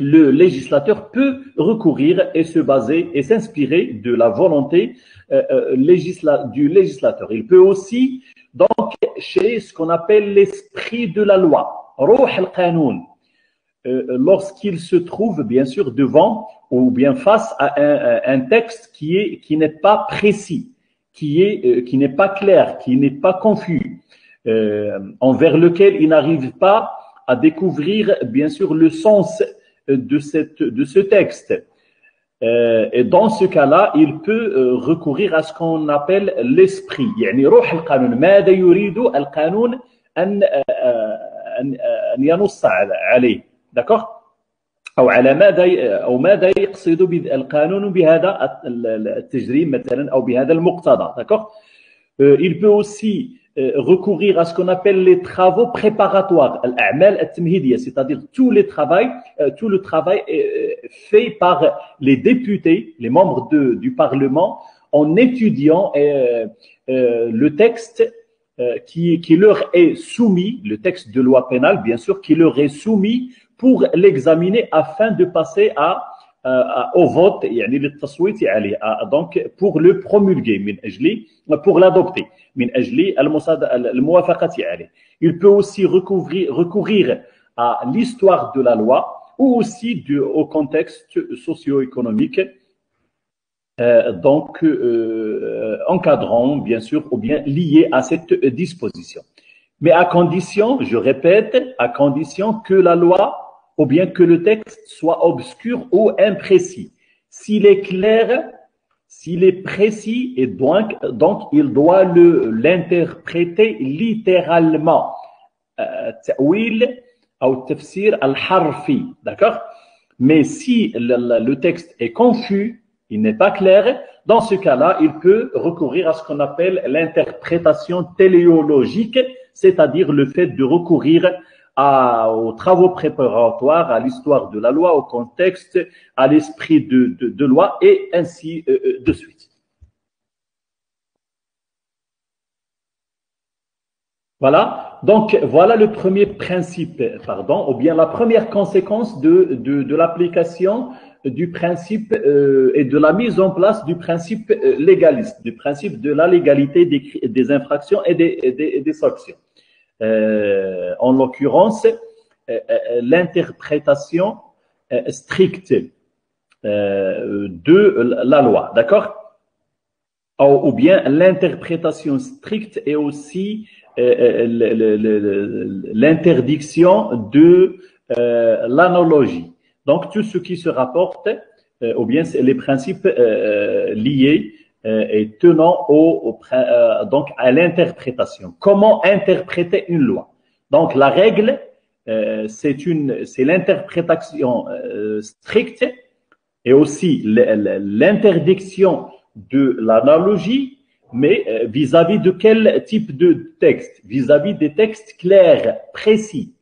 le législateur peut recourir et se baser et s'inspirer de la volonté du législateur. Il peut aussi, donc, chez ce qu'on appelle l'esprit de la loi, Ruh al-Qanoun, lorsqu'il se trouve, bien sûr, devant ou bien face à un texte qui n'est pas précis, qui n'est pas clair, qui n'est pas confus, envers lequel il n'arrive pas à découvrir, bien sûr, le sens de ce texte. Et dans ce cas-là, il peut recourir à ce qu'on appelle l'esprit. يعني روح القانون ماذا يريد القانون أن ينص عليه. D'accord? أو ماذا يقصد القانون بهذا التجريم مثلا أو بهذا المقتضى. D'accord? Il peut aussi recourir à ce qu'on appelle les travaux préparatoires, الأعمال التمهيدية, c'est-à-dire tout le travail fait par les députés, les membres du Parlement, en étudiant le texte qui leur est soumis, le texte de loi pénale, bien sûr, qui leur est soumis pour l'examiner afin de passer au vote, يعني للتصويت عليه, donc pour le promulguer, من أجل pour l'adopter, من أجل الموافقة عليه. Il peut aussi recourir à l'histoire de la loi ou aussi au contexte socio-économique, donc encadrant, bien sûr, ou bien lié à cette disposition. Mais à condition, je répète, à condition que la loi ou bien que le texte soit obscur ou imprécis. S'il est clair, s'il est précis, et donc il doit l'interpréter littéralement. Ta'wil ou tafsir al-harfi, d'accord? Mais si le texte est confus, il n'est pas clair, dans ce cas-là, il peut recourir à ce qu'on appelle l'interprétation téléologique, c'est-à-dire le fait de recourir aux travaux préparatoires, à l'histoire de la loi, au contexte, à l'esprit de loi, et ainsi de suite. Voilà, donc voilà le premier principe, ou bien la première conséquence de l'application du principe et de la mise en place du principe légaliste, du principe de la légalité des infractions et des sanctions. En l'occurrence, l'interprétation stricte de la loi, d'accord? Ou bien l'interprétation stricte et aussi l'interdiction de l'analogie. Donc, tout ce qui se rapporte, ou bien les principes liés et tenant donc à l'interprétation. Comment interpréter une loi? Donc, la règle, c'est l'interprétation stricte et aussi l'interdiction de l'analogie, mais vis-à-vis de quel type de texte? Vis-à-vis des textes clairs, précis.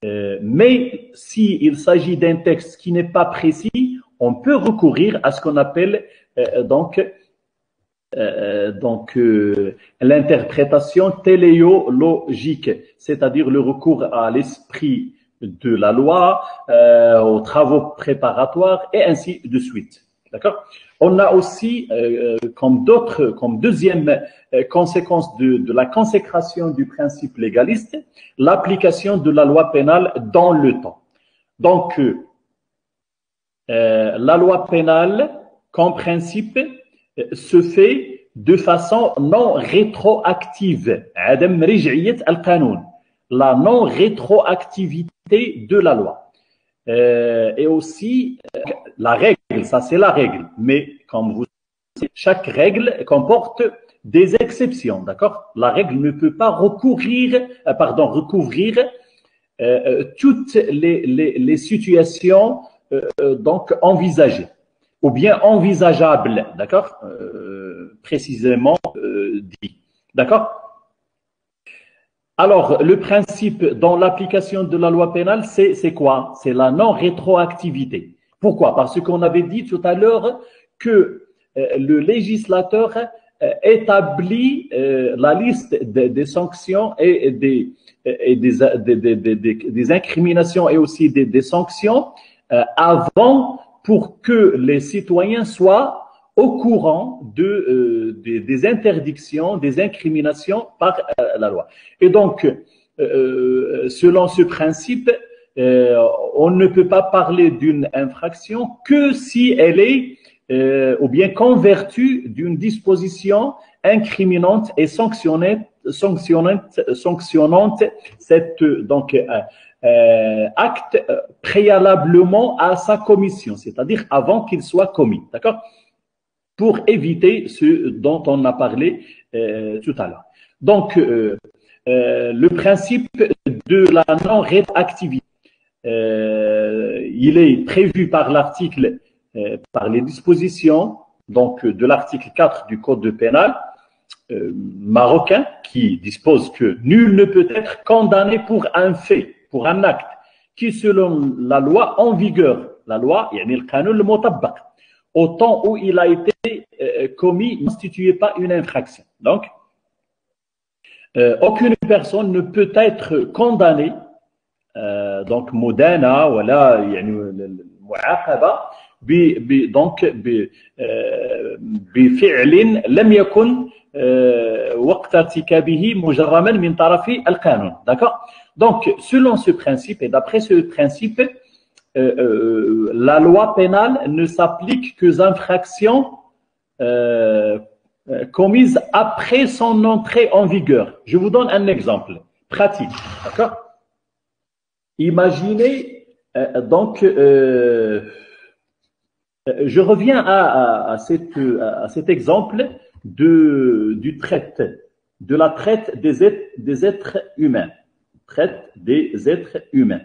Mais s'il s'agit d'un texte qui n'est pas précis, on peut recourir à ce qu'on appelle l'interprétation téléologique, c'est-à-dire le recours à l'esprit de la loi, aux travaux préparatoires et ainsi de suite. D'accord? On a aussi, comme deuxième conséquence de la consécration du principe légaliste, l'application de la loi pénale dans le temps. Donc, la loi pénale, comme principe, se fait de façon non rétroactive. عدم رجعية القانون. La non rétroactivité de la loi. Et aussi, la règle, ça c'est la règle. Mais comme vous savez, chaque règle comporte des exceptions, d'accord? La règle ne peut pas recouvrir toutes les situations donc envisagées ou bien envisageables, d'accord? Précisément dit, d'accord? Alors, le principe dans l'application de la loi pénale, c'est quoi? C'est la non-rétroactivité. Pourquoi? Parce qu'on avait dit tout à l'heure que le législateur établit la liste des sanctions et des incriminations et aussi des sanctions avant pour que les citoyens soient au courant des interdictions, des incriminations par la loi. Et donc, selon ce principe, on ne peut pas parler d'une infraction que si elle est ou bien convertie d'une disposition incriminante et sanctionnante cette acte préalablement à sa commission, c'est-à-dire avant qu'il soit commis, d'accord? Pour éviter ce dont on a parlé tout à l'heure. Donc, le principe de la non-rétroactivité, il est prévu par l'article, par les dispositions donc de l'article 4 du Code pénal marocain qui dispose que nul ne peut être condamné pour un fait, pour un acte qui selon la loi en vigueur, la loi, yani le qanun le mutabbaq, au temps où il a été commis, ne constituait pas une infraction. Donc, aucune personne ne peut être condamnée donc مدانة ولا يعني معاقبة donc بفعل لم يكن وقت ارتكابه مجرما من طرف القانون. D'accord? Donc, selon ce principe et d'après ce principe, la loi pénale ne s'applique qu'aux infractions commises après son entrée en vigueur. Je vous donne un exemple pratique. D'accord? Imaginez donc, je reviens à cet exemple du traite, de la traite des êtres humains. Traite des êtres humains.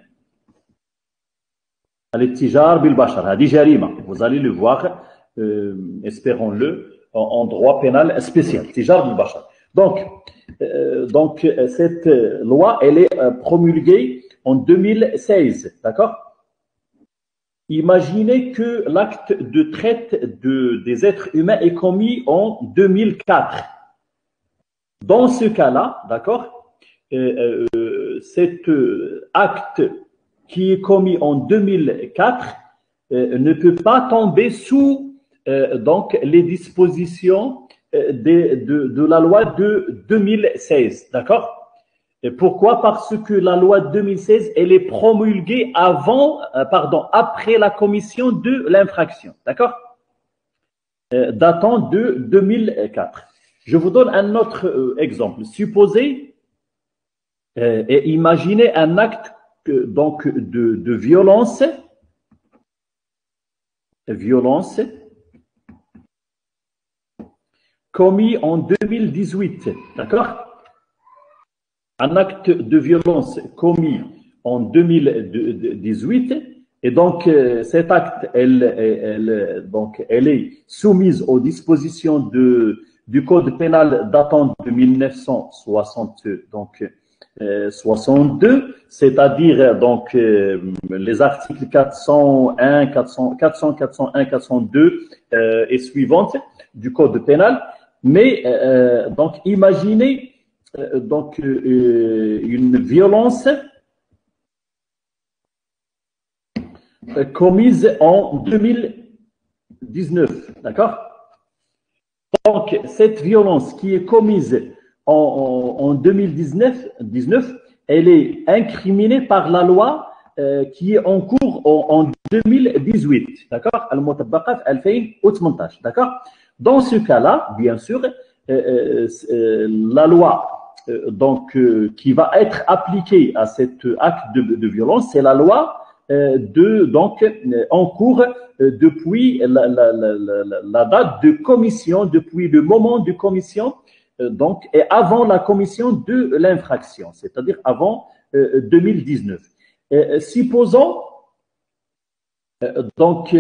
Al-ittijar bil-bashar, hadi jarima. Vous allez le voir, espérons-le, en droit pénal spécial. Ittijar bil-bashar. Donc, cette loi, elle est promulguée en 2016, d'accord? Imaginez que l'acte de traite des êtres humains est commis en 2004. Dans ce cas-là, d'accord, cet acte qui est commis en 2004 ne peut pas tomber sous donc les dispositions de la loi de 2016, d'accord? Et pourquoi? Parce que la loi de 2016, elle est promulguée après la commission de l'infraction, d'accord? Datant de 2004. Je vous donne un autre exemple. Supposez et imaginez un acte donc de violence commis en 2018, d'accord? Un acte de violence commis en 2018 et donc cet acte elle est soumise aux dispositions du code pénal datant de 1962, c'est-à-dire donc les articles 401, 402 et suivantes du code pénal. Mais donc imaginez donc une violence commise en 2019, d'accord? Donc cette violence qui est commise en 2019, elle est incriminée par la loi qui est en cours en 2018, d'accord? Al-Mutabbaqat 2018, d'accord? Dans ce cas-là, bien sûr, la loi donc qui va être appliquée à cet acte de violence, c'est la loi donc en cours depuis la date de commission, depuis le moment de commission, donc et avant la commission de l'infraction, c'est-à-dire avant 2019. Supposons donc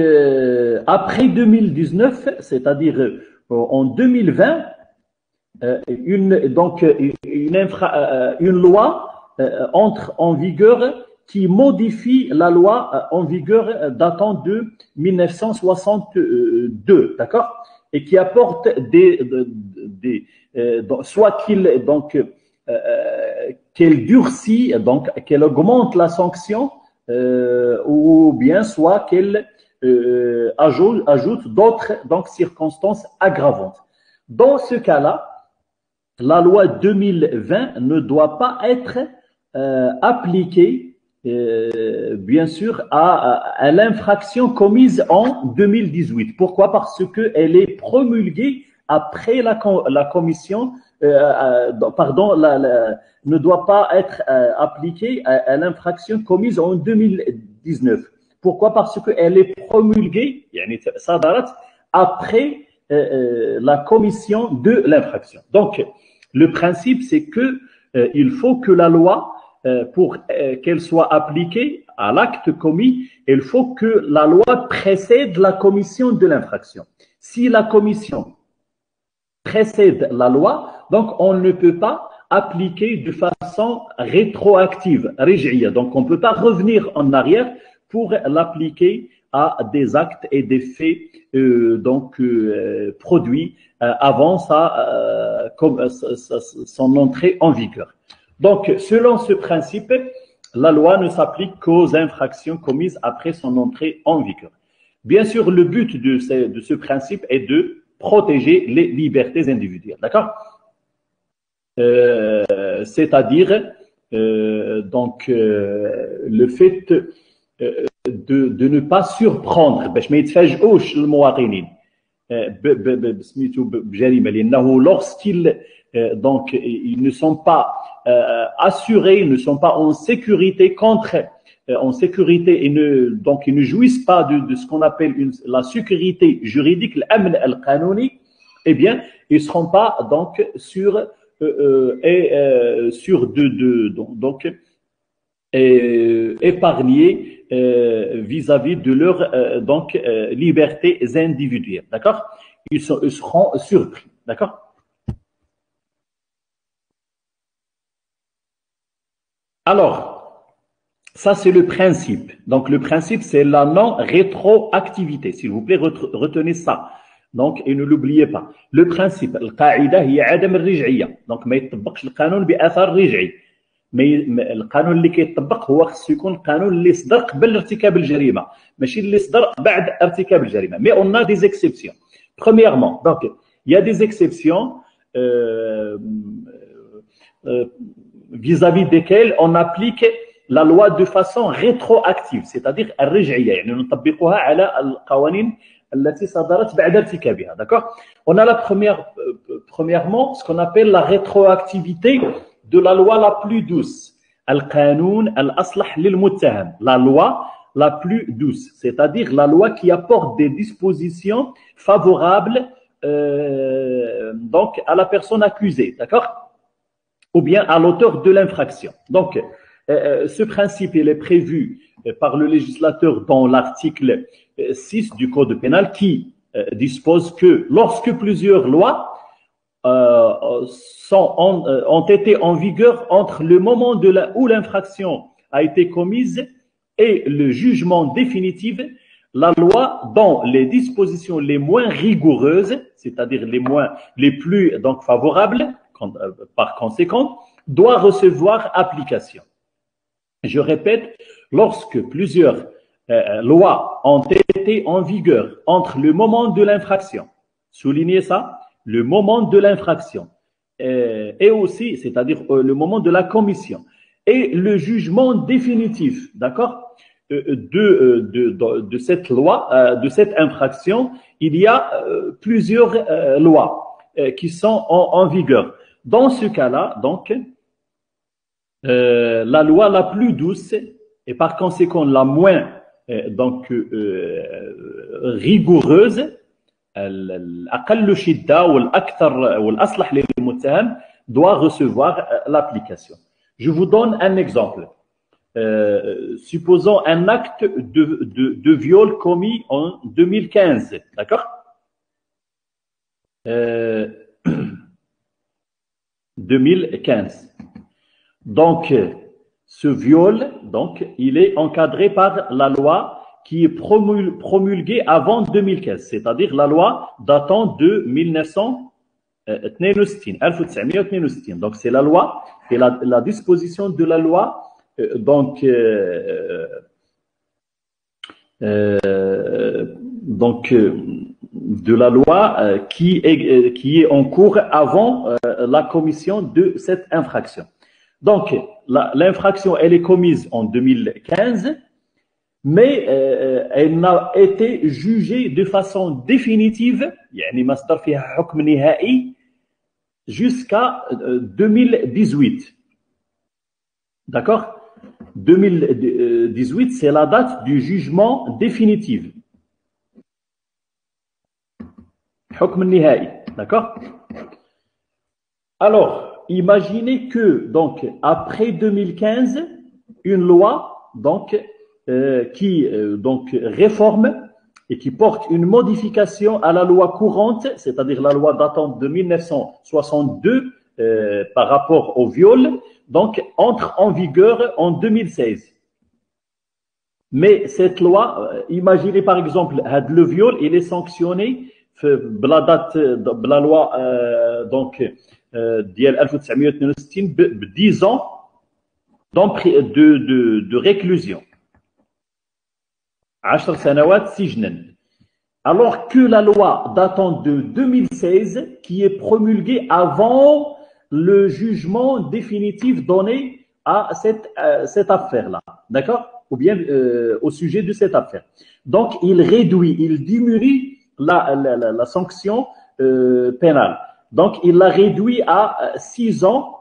après 2019, c'est-à-dire en 2020, une loi entre en vigueur qui modifie la loi en vigueur datant de 1962, d'accord? Et qui apporte soit qu'elle durcit, donc qu'elle augmente la sanction, ou bien soit qu'elle ajoute d'autres donc circonstances aggravantes. Dans ce cas-là, la loi 2020 ne doit pas être appliquée, bien sûr, à l'infraction commise en 2018. Pourquoi? Parce qu'elle est promulguée après la commission pardon, ne doit pas être appliquée à l'infraction commise en 2019. Pourquoi? Parce qu'elle est promulguée, après la commission de l'infraction. Donc, le principe, c'est que il faut que la loi, pour qu'elle soit appliquée à l'acte commis, il faut que la loi précède la commission de l'infraction. Si la commission précède la loi, donc on ne peut pas appliquer de façon rétroactive, rej'iyya. Donc on ne peut pas revenir en arrière pour l'appliquer à des actes et des faits produits avant son entrée en vigueur. Donc, selon ce principe, la loi ne s'applique qu'aux infractions commises après son entrée en vigueur. Bien sûr, le but de ce principe est de protéger les libertés individuelles, d'accord? C'est-à-dire, le fait de ne pas surprendre باش ما يتفاجئوش المواطنين بسميتو بجريمه لانه lorsqu'ils donc ils ne sont pas assurés, ils ne sont pas en sécurité ils ne jouissent pas de ce qu'on appelle la sécurité juridique, l'amn al-qanouni, eh bien ils seront pas donc sûrs épargnés vis-à-vis de leurs libertés individuelles, d'accord? Ils seront surpris, d'accord? Alors, ça c'est le principe. Donc le principe c'est la non-rétroactivité. S'il vous plaît, retenez ça. Donc, et ne l'oubliez pas. Le principe, القاعدة هي عدم الرجعية. Donc ما يطبقش القانون بأثر رجعي. Mais القانون اللي كيطبق هو خصو يكون القانون اللي صدر قبل ارتكاب الجريمه ماشي اللي صدر بعد ارتكاب الجريمه. Mais on a des exceptions. Premièrement, donc il y a des exceptions vis-à-vis desquelles on applique la loi de façon rétroactive, c'est-à-dire الرجعيه. يعني نطبقها على القوانين التي صدرت بعد ارتكابها, d'accord? On a premièrement ce qu'on appelle la rétroactivité de la loi la plus douce, al-qanoun al-aslah lil-muttaham, la loi la plus douce, c'est-à-dire la loi qui apporte des dispositions favorables donc à la personne accusée, d'accord? Ou bien à l'auteur de l'infraction. Donc, ce principe il est prévu par le législateur dans l'article 6 du Code pénal qui dispose que lorsque plusieurs lois ont été en vigueur entre le moment où l'infraction a été commise et le jugement définitif, la loi, dans les dispositions les moins rigoureuses, c'est-à-dire les plus donc favorables, par conséquent, doit recevoir application. Je répète, lorsque plusieurs lois ont été en vigueur entre le moment de l'infraction, soulignez ça, le moment de l'infraction, et aussi, c'est-à-dire le moment de la commission, et le jugement définitif, d'accord, de cette loi, de cette infraction, il y a plusieurs lois qui sont en vigueur. Dans ce cas-là, donc, la loi la plus douce et par conséquent la moins rigoureuse, الأقل شدة والأصلح للمتهم, doit recevoir l'application. Je vous donne un exemple. Supposons un acte de viol commis en 2015, d'accord? 2015. Donc, ce viol, donc, il est encadré par la loi qui est promulguée avant 2015, c'est-à-dire la loi datant de 1962. Donc, c'est la loi et la disposition de la loi de la loi qui est en cours avant la commission de cette infraction. Donc, l'infraction, elle est commise en 2015, mais elle n'a été jugée de façon définitive, يعني ما صدر فيها حكم نهائي jusqu'à 2018. D'accord? 2018, c'est la date du jugement définitif. Hukm al-Nihai. D'accord? Alors, imaginez que, donc, après 2015, une loi, donc, qui donc, réforme et qui porte une modification à la loi courante, c'est-à-dire la loi datant de 1962 par rapport au viol, donc entre en vigueur en 2016. Mais cette loi, imaginez par exemple, le viol, il est sanctionné la date de la loi donc ديال 1962 ب 10 ans de réclusion. 10 سنوات سجنا. Alors que la loi datant de 2016, qui est promulguée avant le jugement définitif donné à cette affaire-là, d'accord? Ou bien au sujet de cette affaire. Donc, il réduit, il diminue la sanction pénale. Donc, il l'a réduit à 6 ans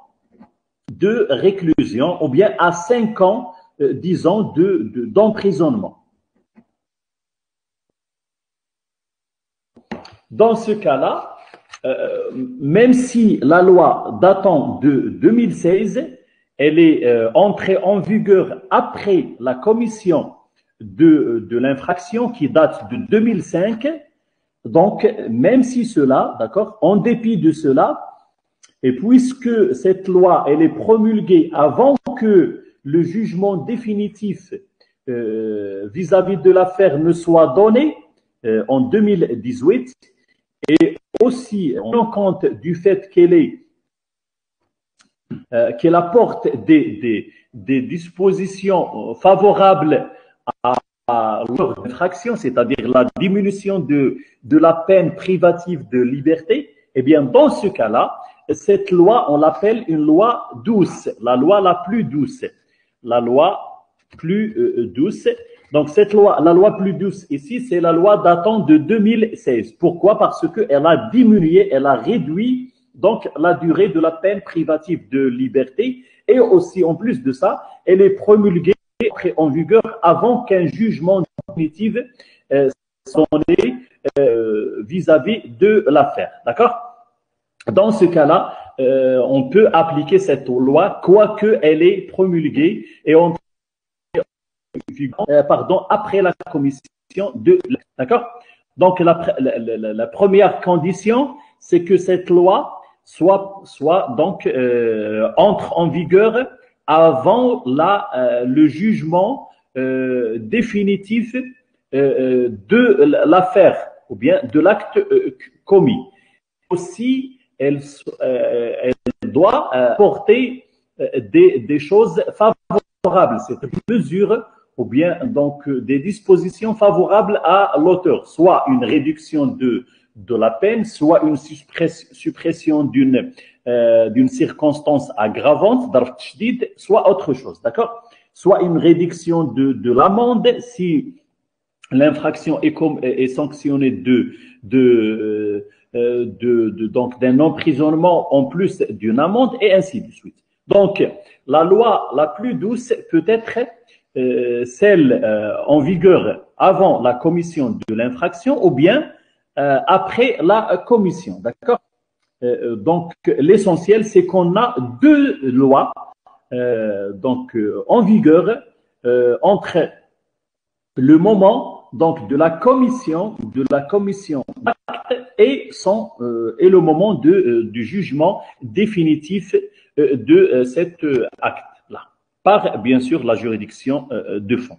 de réclusion ou bien à 5 ans, disons, d'emprisonnement. Dans ce cas-là, même si la loi datant de 2016, elle est entrée en vigueur après la commission de l'infraction qui date de 2005, donc même si cela, d'accord, en dépit de cela, et puisque cette loi, elle est promulguée avant que le jugement définitif vis-à-vis de l'affaire ne soit donné en 2018, et aussi en compte du fait qu'elle apporte des dispositions favorables à l'infraction, c'est-à-dire la diminution de la peine privative de liberté, eh bien, dans ce cas-là, cette loi, on l'appelle une loi douce, la loi la plus douce. La loi plus douce. Donc, cette loi, la loi plus douce ici, c'est la loi datant de 2016. Pourquoi? Parce qu'elle a diminué, elle a réduit donc la durée de la peine privative de liberté. Et aussi, en plus de ça, elle est promulguée en vigueur avant qu'un jugement définitif soit donné vis-à-vis de l'affaire. D'accord? Dans ce cas-là, on peut appliquer cette loi, quoique elle est promulguée et on après la commission de... D'accord? Donc, la première condition, c'est que cette loi soit donc entre en vigueur avant le jugement définitif de l'affaire ou bien de l'acte commis. Aussi, elle doit porter des choses favorables, c'est-à-dire mesures ou bien donc des dispositions favorables à l'auteur, soit une réduction de la peine, soit une suppression d'une circonstance aggravante, soit autre chose, d'accord? Soit une réduction de l'amende si l'infraction est sanctionnée donc d'un emprisonnement en plus d'une amende et ainsi de suite. Donc, la loi la plus douce peut être celle en vigueur avant la commission de l'infraction ou bien après la commission, d'accord? Donc, l'essentiel, c'est qu'on a deux lois en vigueur entre le moment donc de la commission d'acte et le moment du jugement définitif de cet acte-là, par bien sûr la juridiction de fond.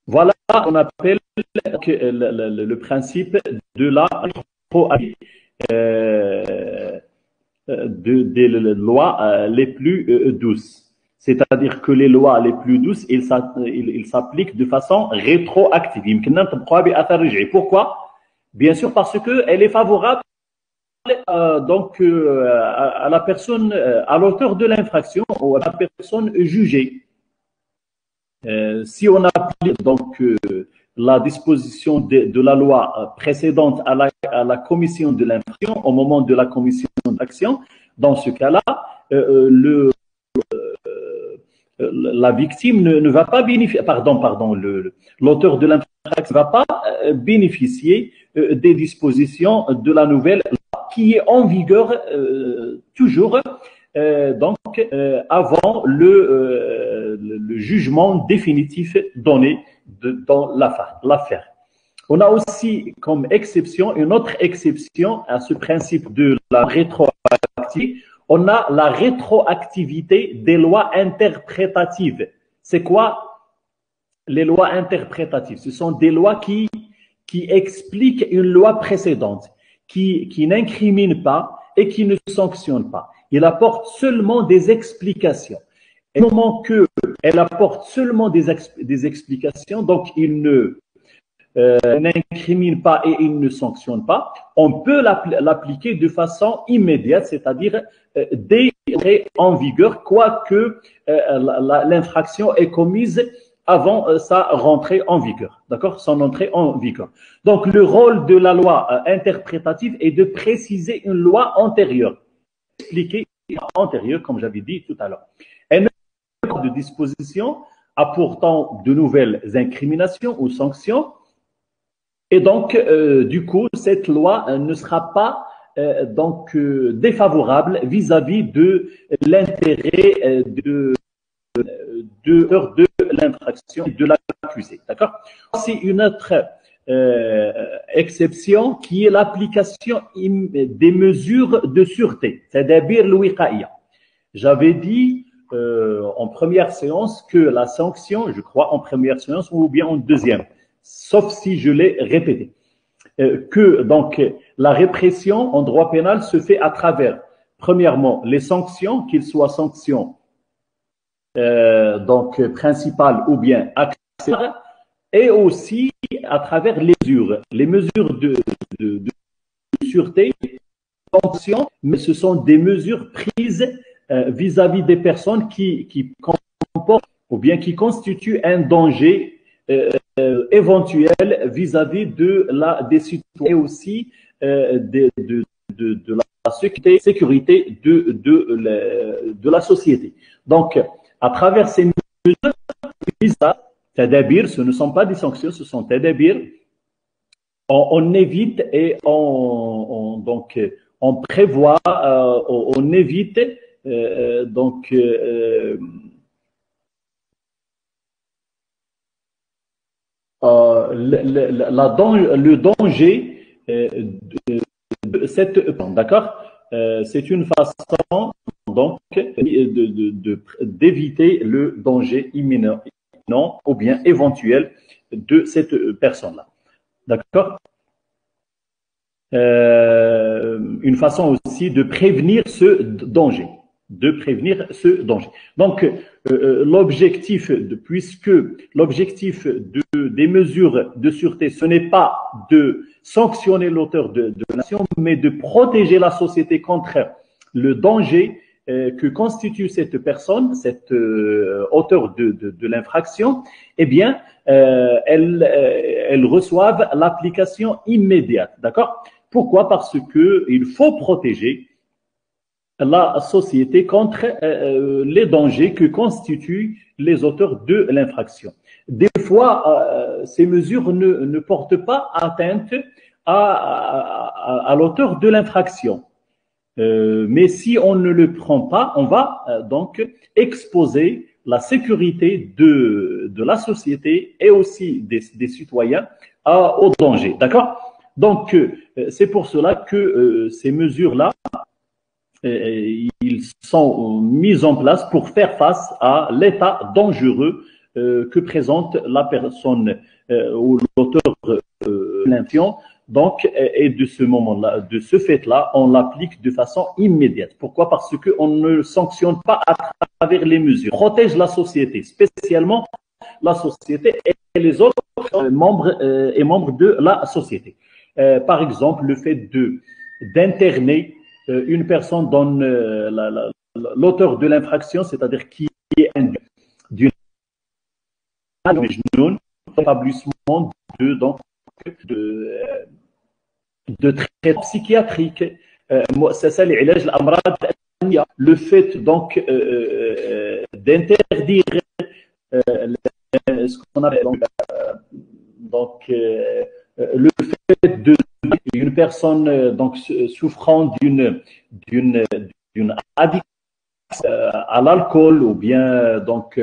Voilà ce qu'on appelle le principe de la des lois les plus douces. C'est-à-dire que les lois les plus douces, ils s'appliquent de façon rétroactive. Pourquoi? Bien sûr parce qu'elle est favorable à la personne, à l'auteur de l'infraction ou à la personne jugée. Si on applique donc la disposition de la loi précédente à la commission de l'infraction, au moment de la commission action. Dans ce cas-là, la victime ne va pas bénéficier, l'auteur de l'infraction ne va pas bénéficier des dispositions de la nouvelle loi qui est en vigueur toujours avant le jugement définitif donné dans l'affaire. On a aussi comme exception, une autre exception à ce principe de la rétroactivité. On a la rétroactivité des lois interprétatives. C'est quoi les lois interprétatives? Ce sont des lois qui expliquent une loi précédente, qui n'incriminent pas et qui ne sanctionnent pas. Il apporte seulement des explications. Et au moment qu'elle apporte seulement des explications, donc il n'incrimine pas et il ne sanctionne pas, on peut l'appliquer de façon immédiate, c'est-à-dire dès en vigueur, quoique l'infraction est commise avant sa rentrée en vigueur, d'accord, son entrée en vigueur. Donc le rôle de la loi interprétative est de préciser une loi antérieure, expliquer une loi antérieure, comme j'avais dit tout à l'heure. Elle ne pas de disposition apportant de nouvelles incriminations ou sanctions. Et donc, du coup, cette loi ne sera pas défavorable vis-à-vis de l'intérêt de l'infraction et de l'accusé. D'accord? C'est une autre exception qui est l'application des mesures de sûreté, c'est-à-dire l'wiqaïa. J'avais dit en première séance que la sanction, je crois en première séance ou bien en deuxième, sauf si je l'ai répété, que donc la répression en droit pénal se fait à travers, premièrement, les sanctions, qu'ils soient sanctions principales ou bien accessoires, et aussi à travers les mesures de sûreté, sanctions, mais ce sont des mesures prises vis-à-vis des personnes qui comportent ou bien qui constituent un danger éventuel vis-à-vis des citoyens et aussi de la sécurité de la société. Donc, à travers ces mesures, tadabir, ce ne sont pas des sanctions, ce sont tadabir, on évite et on prévoit, on évite le danger de cette, d'accord, c'est une façon donc d'éviter le danger imminent ou bien éventuel de cette personne-là, d'accord. Une façon aussi de prévenir ce danger. Donc, l'objectif, puisque l'objectif des mesures de sûreté, ce n'est pas de sanctionner l'auteur de l'action, mais de protéger la société contre le danger que constitue cette personne, cet auteur de l'infraction, eh bien, elles reçoivent l'application immédiate, d'accord? Pourquoi? Parce que il faut protéger la société contre les dangers que constituent les auteurs de l'infraction. Des fois, ces mesures ne portent pas atteinte à l'auteur de l'infraction. Mais si on ne le prend pas, on va donc exposer la sécurité de la société et aussi des citoyens au danger. D'accord? Donc, c'est pour cela que ces mesures-là, ils sont mis en place pour faire face à l'état dangereux que présente la personne ou l'auteur de l'infraction. Donc, et de ce moment-là, de ce fait-là, on l'applique de façon immédiate. Pourquoi? Parce qu'on ne sanctionne pas à travers les mesures. On protège la société, spécialement la société et les autres membres de la société. Par exemple, le fait d'interner une personne dont l'auteur de l'infraction, c'est-à-dire qui est d'une établissement de traitement psychiatrique مؤسسة لعلاج الأمراض الأنية. Le fait donc d'interdire ce qu'on appelle le fait de une personne donc souffrant d'une addiction à l'alcool ou bien donc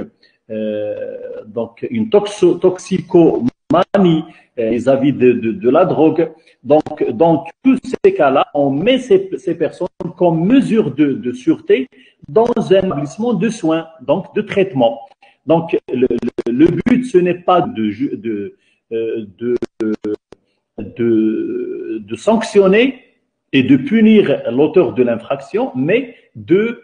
une toxicomanie vis-à-vis de la drogue. Donc, dans tous ces cas-là, on met ces personnes comme mesure de sûreté dans un établissement de soins, donc de traitement. Donc, le but, ce n'est pas de sanctionner et de punir l'auteur de l'infraction, mais de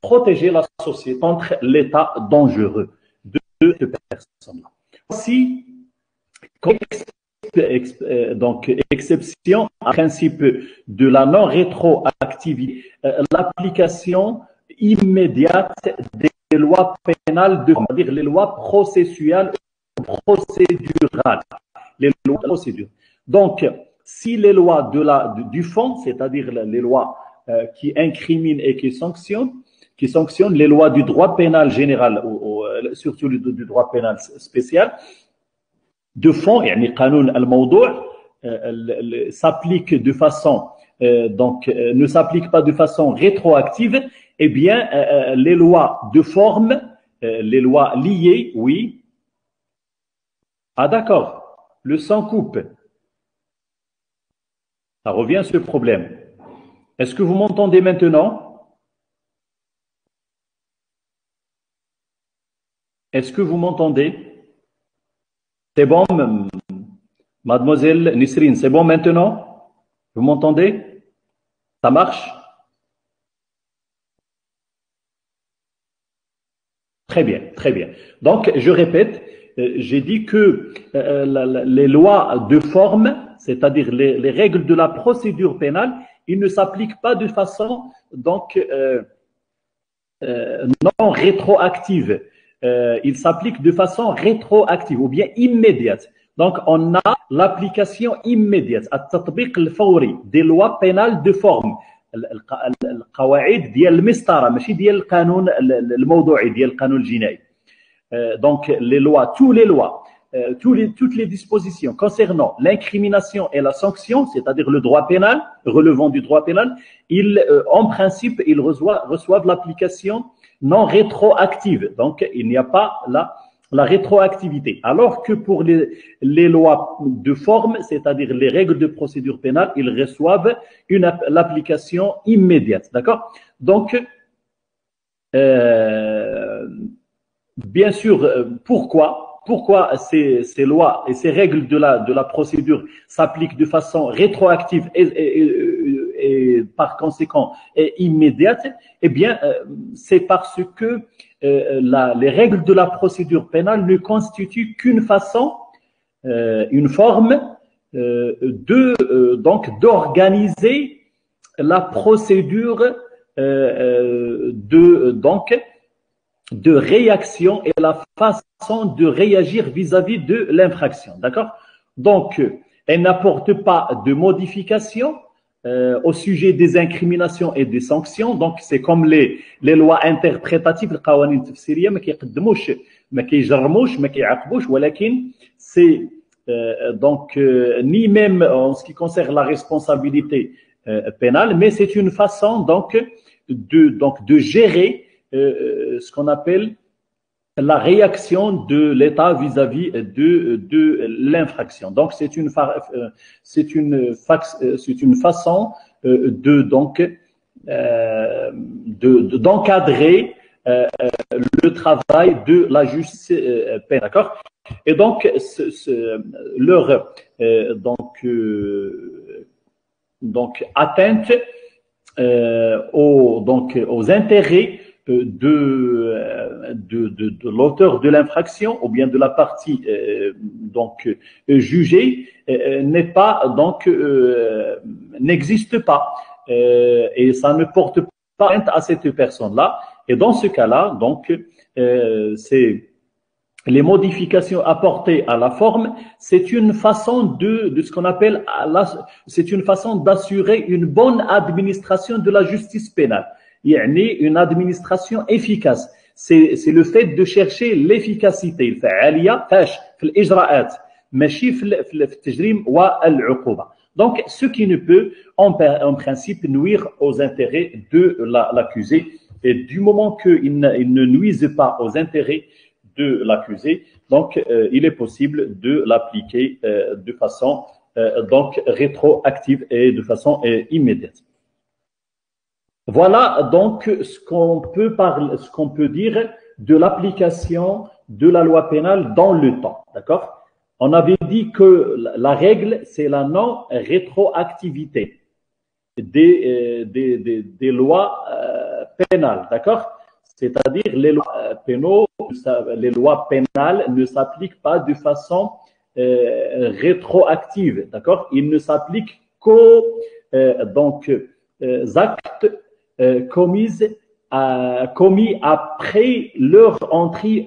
protéger la société contre l'état dangereux de cette personne-là. Voici donc exception au principe de la non-rétroactivité, l'application immédiate des lois pénales, c'est-à-dire les lois processuales ou procédurales. Les lois de procédure. Donc, si les lois du fond, c'est-à-dire les lois qui incriminent et qui sanctionnent les lois du droit pénal général, ou surtout du droit pénal spécial, de fond, يعني قانون الموضوع s'applique de façon ne s'applique pas de façon rétroactive, eh bien les lois de forme, les lois liées, oui. Ah d'accord, le sang coupe. Ça revient à ce problème. Est-ce que vous m'entendez maintenant? Est-ce que vous m'entendez? C'est bon, mademoiselle Nisrine, c'est bon maintenant? Vous m'entendez? Ça marche? Très bien, très bien. Donc, je répète, j'ai dit que les lois de forme, c'est-à-dire les règles de la procédure pénale, ils ne s'appliquent pas de façon donc non rétroactive. Il s'applique de façon rétroactive ou bien immédiate. Donc, on a l'application immédiate, التطبيق الفوري des lois pénales de forme. القواعد ديال المسطرة ماشي ديال القانون الموضوعي ديال القانون الجنائي. Donc, les lois, toutes les dispositions concernant l'incrimination et la sanction, c'est-à-dire le droit pénal, relevant du droit pénal, en principe, ils reçoivent l'application non rétroactive. Donc, il n'y a pas la rétroactivité. Alors que pour les lois de forme, c'est-à-dire les règles de procédure pénale, ils reçoivent l'application immédiate. D'accord? Donc, bien sûr, pourquoi ces lois et ces règles de la procédure s'appliquent de façon rétroactive et par conséquent immédiate? Eh bien, c'est parce que les règles de la procédure pénale ne constituent qu'une façon, une forme d'organiser la procédure de réaction et la façon de réagir vis-à-vis de l'infraction. D'accord? Donc, elle n'apporte pas de modification au sujet des incriminations et des sanctions. Donc, c'est comme les lois interprétatives, القوانين التفسيرية ما كيقدموش ما كيجرموش ما كيعاقبوش ولكن c'est donc ni même en ce qui concerne la responsabilité pénale, mais c'est une façon donc de gérer ce qu'on appelle la réaction de l'État vis-à-vis de l'infraction. Donc, c'est une façon d'encadrer le travail de la justice pénale. D'accord? Et donc, donc atteinte aux intérêts de l'auteur de l'infraction ou bien de la partie jugée n'existe pas et ça ne porte pas atteinte à cette personne-là. Et dans ce cas-là, donc c'est les modifications apportées à la forme, c'est une façon de ce qu'on appelle, c'est une façon d'assurer une bonne administration de la justice pénale. يعني une administration efficace. C'est le fait de chercher l'efficacité, الفعالية فاش في الإجراءات ماشي في التجريم والعقوبة. Donc, ce qui ne peut, en principe, nuire aux intérêts de l'accusé. Et du moment qu'il ne nuise pas aux intérêts de l'accusé, donc il est possible de l'appliquer de façon donc rétroactive et de façon immédiate. Voilà donc ce qu'on peut dire de l'application de la loi pénale dans le temps, d'accord? On avait dit que la règle, c'est la non-rétroactivité des lois pénales, d'accord? C'est-à-dire les lois pénaux, les lois pénales ne s'appliquent pas de façon rétroactive, d'accord? Ils ne s'appliquent qu'aux actes commis après leur entrée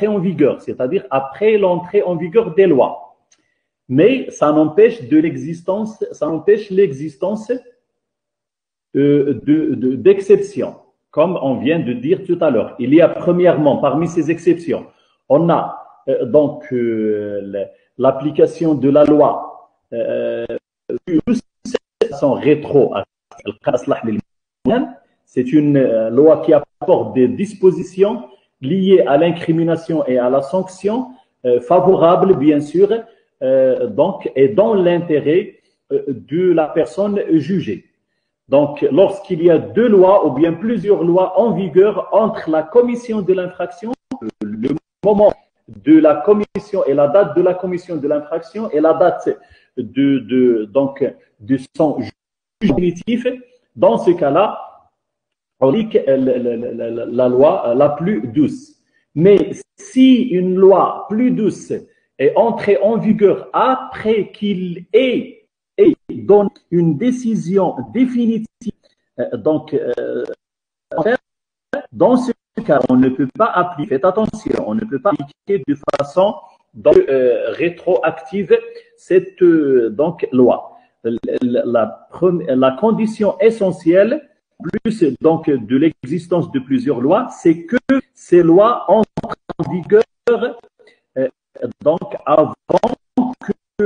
en vigueur, c'est-à-dire après l'entrée en vigueur des lois. Mais ça n'empêche l'existence d'exceptions, comme on vient de dire tout à l'heure. Il y a premièrement, parmi ces exceptions, on a l'application de la loi sans rétroactive. C'est une loi qui apporte des dispositions liées à l'incrimination et à la sanction, favorables bien sûr, et dans l'intérêt de la personne jugée. Donc, lorsqu'il y a deux lois ou bien plusieurs lois en vigueur entre la commission de l'infraction, le moment de la commission et la date de la commission de l'infraction et la date de son jugement définitif, dans ce cas-là, on dit que la loi la plus douce. Mais si une loi plus douce est entrée en vigueur après qu'il ait donné une décision définitive, dans ce cas, on ne peut pas appliquer, faites attention, on ne peut pas appliquer de façon rétroactive cette loi. La condition essentielle, plus donc de l'existence de plusieurs lois, c'est que ces lois entrent en vigueur avant que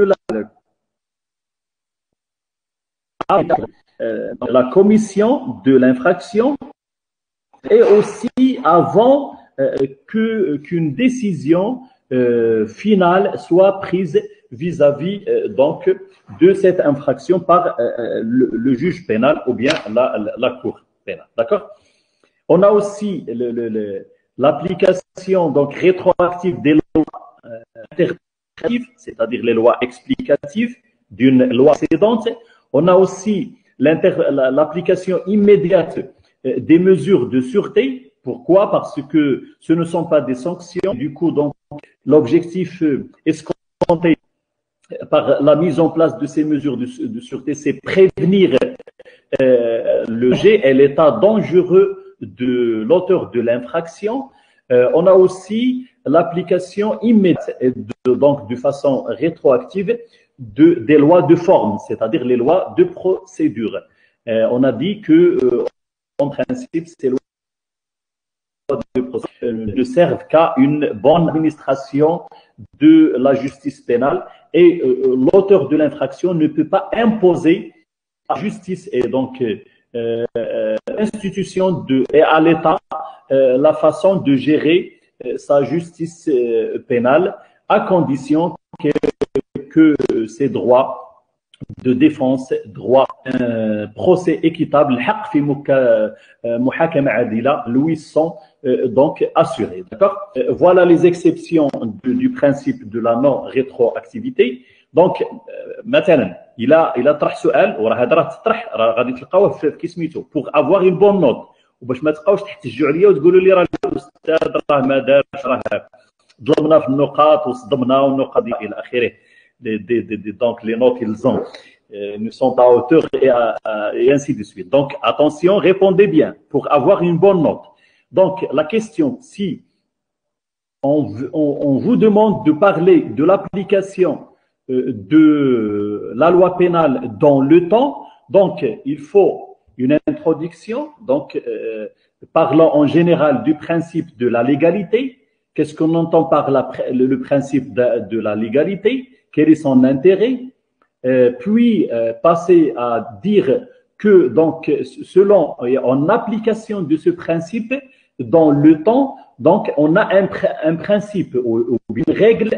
la commission de l'infraction et aussi avant qu'une décision finale soit prise vis-à-vis de cette infraction par le juge pénal ou bien la cour pénale. D'accord? On a aussi l'application rétroactive des lois interprétatives, c'est-à-dire les lois explicatives d'une loi précédente. On a aussi l'application immédiate des mesures de sûreté. Pourquoi? Parce que ce ne sont pas des sanctions. Du coup, l'objectif escompté par la mise en place de ces mesures de sûreté, c'est prévenir le jet et l'état dangereux de l'auteur de l'infraction. On a aussi l'application immédiate, de façon rétroactive, des lois de forme, c'est-à-dire les lois de procédure. On a dit que, en principe, ces lois de procédure ne servent qu'à une bonne administration de la justice pénale et l'auteur de l'infraction ne peut pas imposer à la justice et l'institution et à l'État la façon de gérer sa justice pénale à condition que ses droits de défense, droit procès équitable, lui sont assurés. D'accord? Voilà les exceptions du principe de la non-rétroactivité. Donc, مثلا إلا طرح سؤال وراه هذا راه تطرح راه غادي تلقاوه في سميتو pour avoir une bonne note وباش ما تبقاوش تحتجوا عليا وتقولوا لي راه الاستاذ راه ما دارش راه ظلمنا في النقاط وصدمنا والنقاط الى اخره. Donc les notes qu'ils ont ne sont pas à hauteur et ainsi de suite. Donc attention, répondez bien pour avoir une bonne note. Donc la question, si on vous demande de parler de l'application de la loi pénale dans le temps. Donc, il faut une introduction. Donc, parlant en général du principe de la légalité. Qu'est-ce qu'on entend par le principe de la légalité? Quel est son intérêt? Puis, passer à dire que, donc, selon, en application de ce principe, dans le temps, donc, on a un principe ou une règle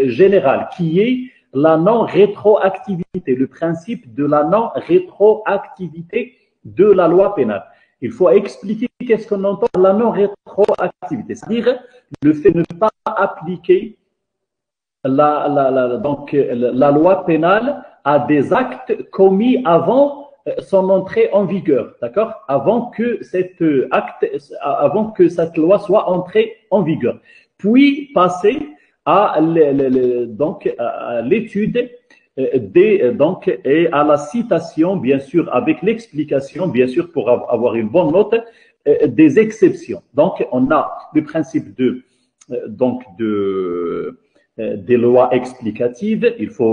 générale qui est la non-rétroactivité, le principe de la non-rétroactivité de la loi pénale. Il faut expliquer qu'est-ce qu'on entend par la non-rétroactivité, c'est-à-dire le fait de ne pas appliquer la loi pénale à des actes commis avant son entrée en vigueur, d'accord? Avant que cette loi soit entrée en vigueur. Puis passer à l'étude et à la citation, bien sûr, avec l'explication, bien sûr, pour avoir une bonne note, des exceptions. Donc, on a le principe des lois explicatives. Il faut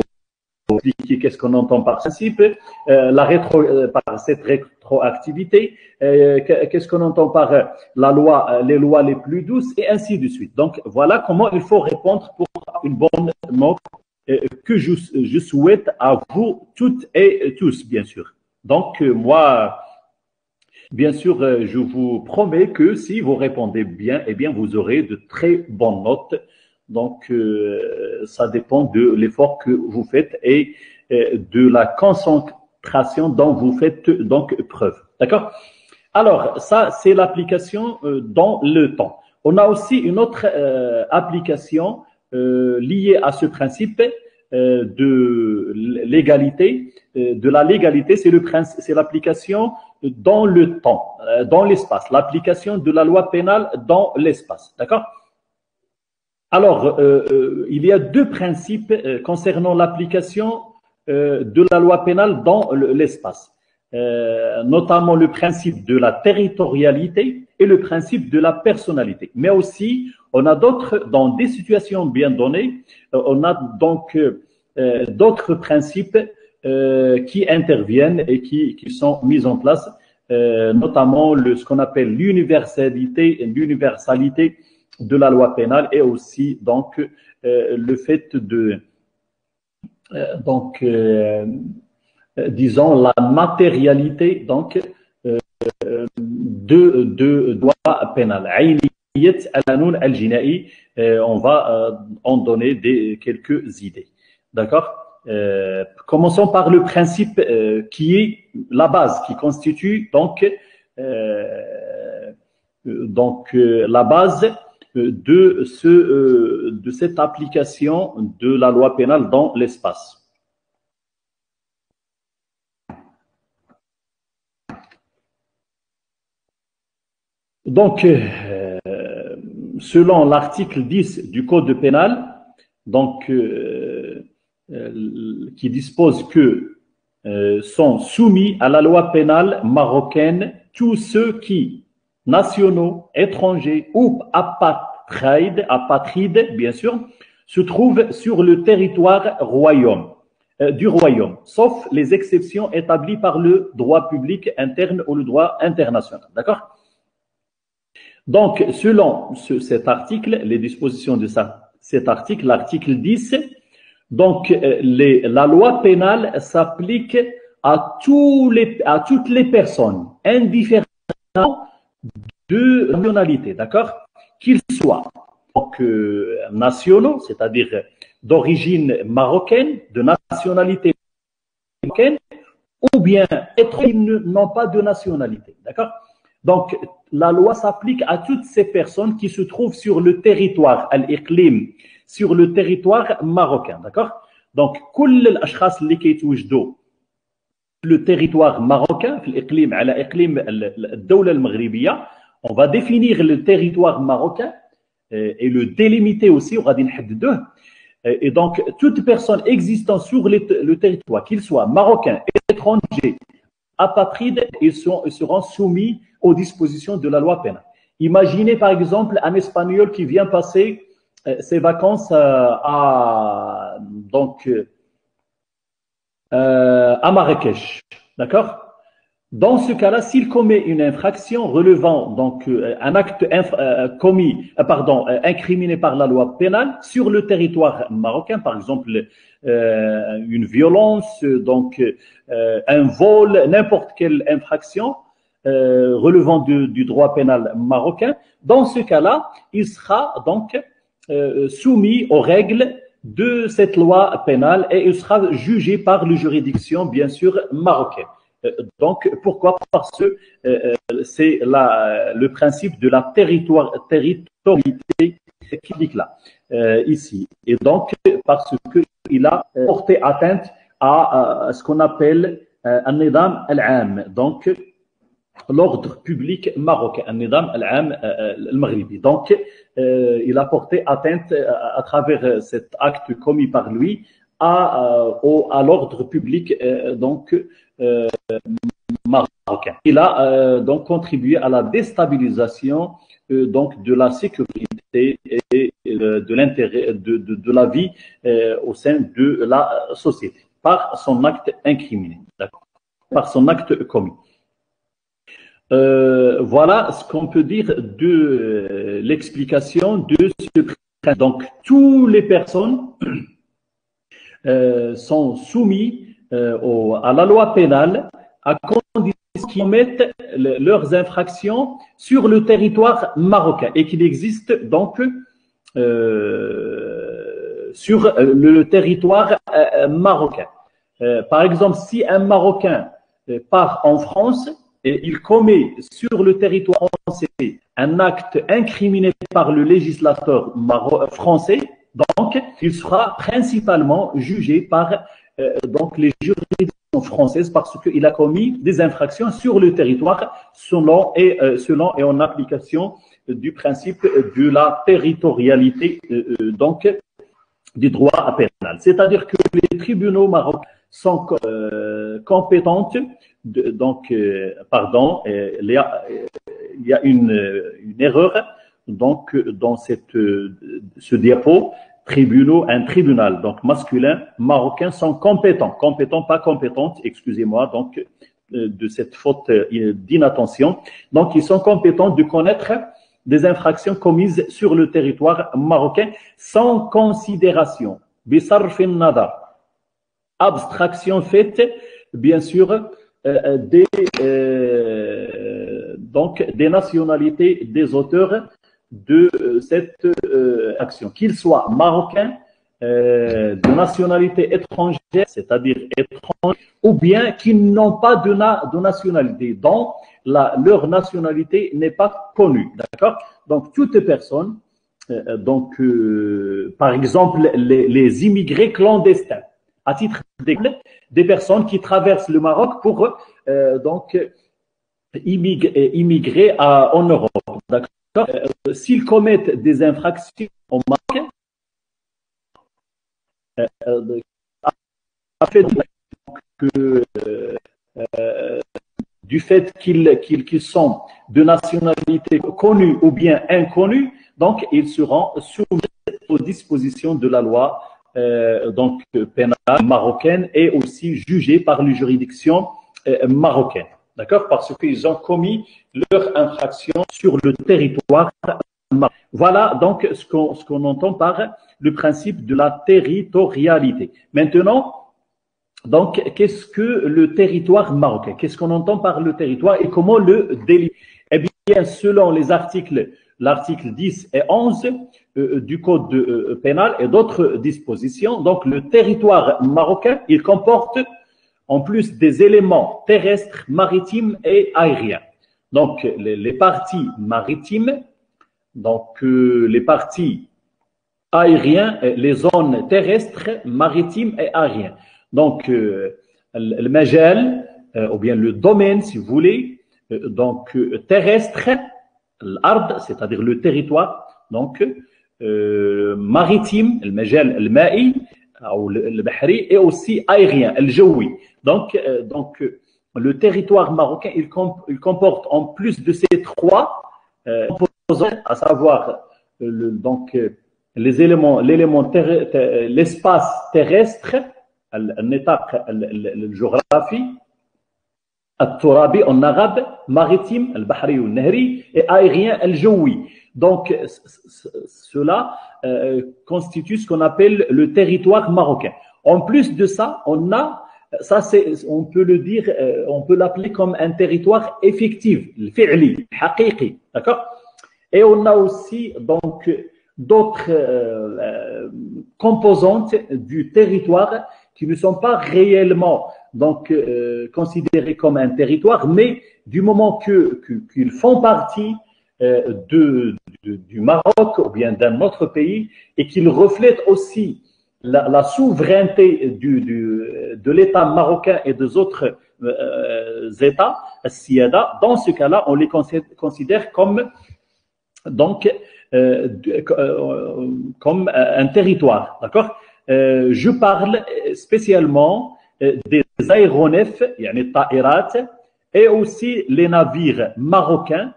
expliquer qu'est-ce qu'on entend par principe, par cette rétroactivité, qu'est-ce qu'on entend par les lois les plus douces, et ainsi de suite. Donc, voilà comment il faut répondre pour une bonne note que je souhaite à vous toutes et tous, bien sûr. Donc, moi, bien sûr, je vous promets que si vous répondez bien, eh bien, vous aurez de très bonnes notes. Donc, ça dépend de l'effort que vous faites et de la concentration dont vous faites donc preuve. D'accord? Alors, ça, c'est l'application dans le temps. On a aussi une autre application liée à ce principe de l'égalité. De la légalité, c'est l'application dans le temps, dans l'espace. L'application de la loi pénale dans l'espace. D'accord? Alors, il y a deux principes concernant l'application de la loi pénale dans l'espace, notamment le principe de la territorialité et le principe de la personnalité. Mais aussi, on a dans des situations bien données, on a donc d'autres principes qui interviennent et qui sont mis en place, notamment ce qu'on appelle l'universalité de la loi pénale et aussi donc le fait disons la matérialité donc de droit pénal. On va en donner quelques idées. D'accord? Commençons par le principe qui est la base, qui constitue donc la base de cette application de la loi pénale dans l'espace. Donc, selon l'article 10 du Code pénal, donc, qui dispose que sont soumis à la loi pénale marocaine tous ceux qui, nationaux, étrangers ou apatrides, bien sûr, se trouvent sur le territoire du royaume, sauf les exceptions établies par le droit public interne ou le droit international. D'accord? Donc, selon cet article, les dispositions de cet article, l'article 10, donc la loi pénale s'applique à toutes les personnes, indifféremment de nationalité, d'accord? Qu'ils soient donc, nationaux, c'est-à-dire d'origine marocaine, de nationalité marocaine, ou bien étrangers qui n'ont pas de nationalité, d'accord? Donc, la loi s'applique à toutes ces personnes qui se trouvent sur le territoire, al-Iqlim, sur le territoire marocain, d'accord? Donc, كل الأشخاص اللي كيتوجدوا le territoire marocain, على إقليم الدولة المغربية, on va définir le territoire marocain et le délimiter aussi, وغادي نحددوه. Et donc, toute personne existant sur le territoire, qu'il soit marocain, étranger, apatride, ils seront soumis aux dispositions de la loi pénale. Imaginez par exemple un Espagnol qui vient passer ses vacances à Marrakech. D'accord? Dans ce cas-là, s'il commet une infraction relevant donc un acte incriminé par la loi pénale sur le territoire marocain, par exemple une violence, donc un vol, n'importe quelle infraction relevant du droit pénal marocain, dans ce cas-là, il sera donc soumis aux règles de cette loi pénale et il sera jugé par les juridictions, bien sûr, marocaines. Donc, pourquoi? Parce que c'est le principe de la territorialité qui dit là, ici. Et donc, parce qu'il a porté atteinte à ce qu'on appelle un nidam al-am, donc l'ordre public marocain, un nidam al-am al-maghribi. Donc, il a porté atteinte à travers cet acte commis par lui à l'ordre public marocain. Il a donc contribué à la déstabilisation donc de la sécurité et de l'intérêt de la vie au sein de la société par son acte incriminé, par son acte commis. Voilà ce qu'on peut dire de l'explication de ce principe. Donc, toutes les personnes sont soumises à la loi pénale à condition qu'ils commettent leurs infractions sur le territoire marocain et qu'il existe donc sur le territoire marocain. Par exemple, si un Marocain part en France et il commet sur le territoire français un acte incriminé par le législateur français, donc il sera principalement jugé par donc les juridictions françaises parce qu'il a commis des infractions sur le territoire selon et en application du principe de la territorialité donc du droit pénal. C'est-à-dire que les tribunaux marocains sont compétentes il y a une erreur donc dans ce diapo. Un tribunal donc masculin marocain sont compétents, pas compétentes, excusez-moi donc de cette faute d'inattention. Donc ils sont compétents de connaître des infractions commises sur le territoire marocain sans considération, bisarfin nadar, abstraction faite bien sûr des nationalités des auteurs de cette action, qu'ils soient marocains, de nationalité étrangère, c'est-à-dire étrangers, ou bien qu'ils n'ont pas de nationalité, dont leur nationalité n'est pas connue. D'accord? Donc, toute personne, par exemple, les immigrés clandestins, à titre d'exemple, des personnes qui traversent le Maroc pour immigrer en Europe. D'accord? S'ils commettent des infractions au Maroc, du fait qu'ils sont de nationalité connue ou bien inconnue, donc ils seront soumis aux dispositions de la loi pénale marocaine et aussi jugés par les juridictions marocaines. D'accord? Parce qu'ils ont commis leur infraction sur le territoire marocain. Voilà donc ce qu'on entend par le principe de la territorialité. Maintenant, donc, qu'est-ce que le territoire marocain? Qu'est-ce qu'on entend par le territoire et comment le délimiter? Eh bien, selon les l'article 10 et 11 du Code pénal et d'autres dispositions, donc le territoire marocain, il comporte en plus des éléments terrestres, maritimes et aériens. Donc, les parties maritimes, donc les parties aériennes, les zones terrestres, maritimes et aériennes. Donc, le majal, ou bien le domaine, si vous voulez, donc terrestre, l'ard, c'est-à-dire le territoire, donc maritime, le majal, le ma'i, ou le bahri, et aussi aérien, le jaoui. Donc, le territoire marocain, il comporte en plus de ces trois composants, à savoir l'espace terrestre, النطاق الجغرافي الترابي en arabe, maritime, البحري والنهري, et aérien, الجوي. Donc, cela constitue ce qu'on appelle le territoire marocain. En plus de ça, on peut le dire, on peut l'appeler comme un territoire effectif, الفعلي, حقيقي, d'accord? Et on a aussi donc d'autres composantes du territoire qui ne sont pas réellement donc considérées comme un territoire, mais du moment qu'ils font partie du Maroc ou bien d'un autre pays et qu'ils reflètent aussi la souveraineté de l'État marocain et des autres États, Siada, dans ce cas-là, on les considère comme donc comme un territoire, d'accord? Je parle spécialement des aéronefs, yani ta'irat, et aussi les navires marocains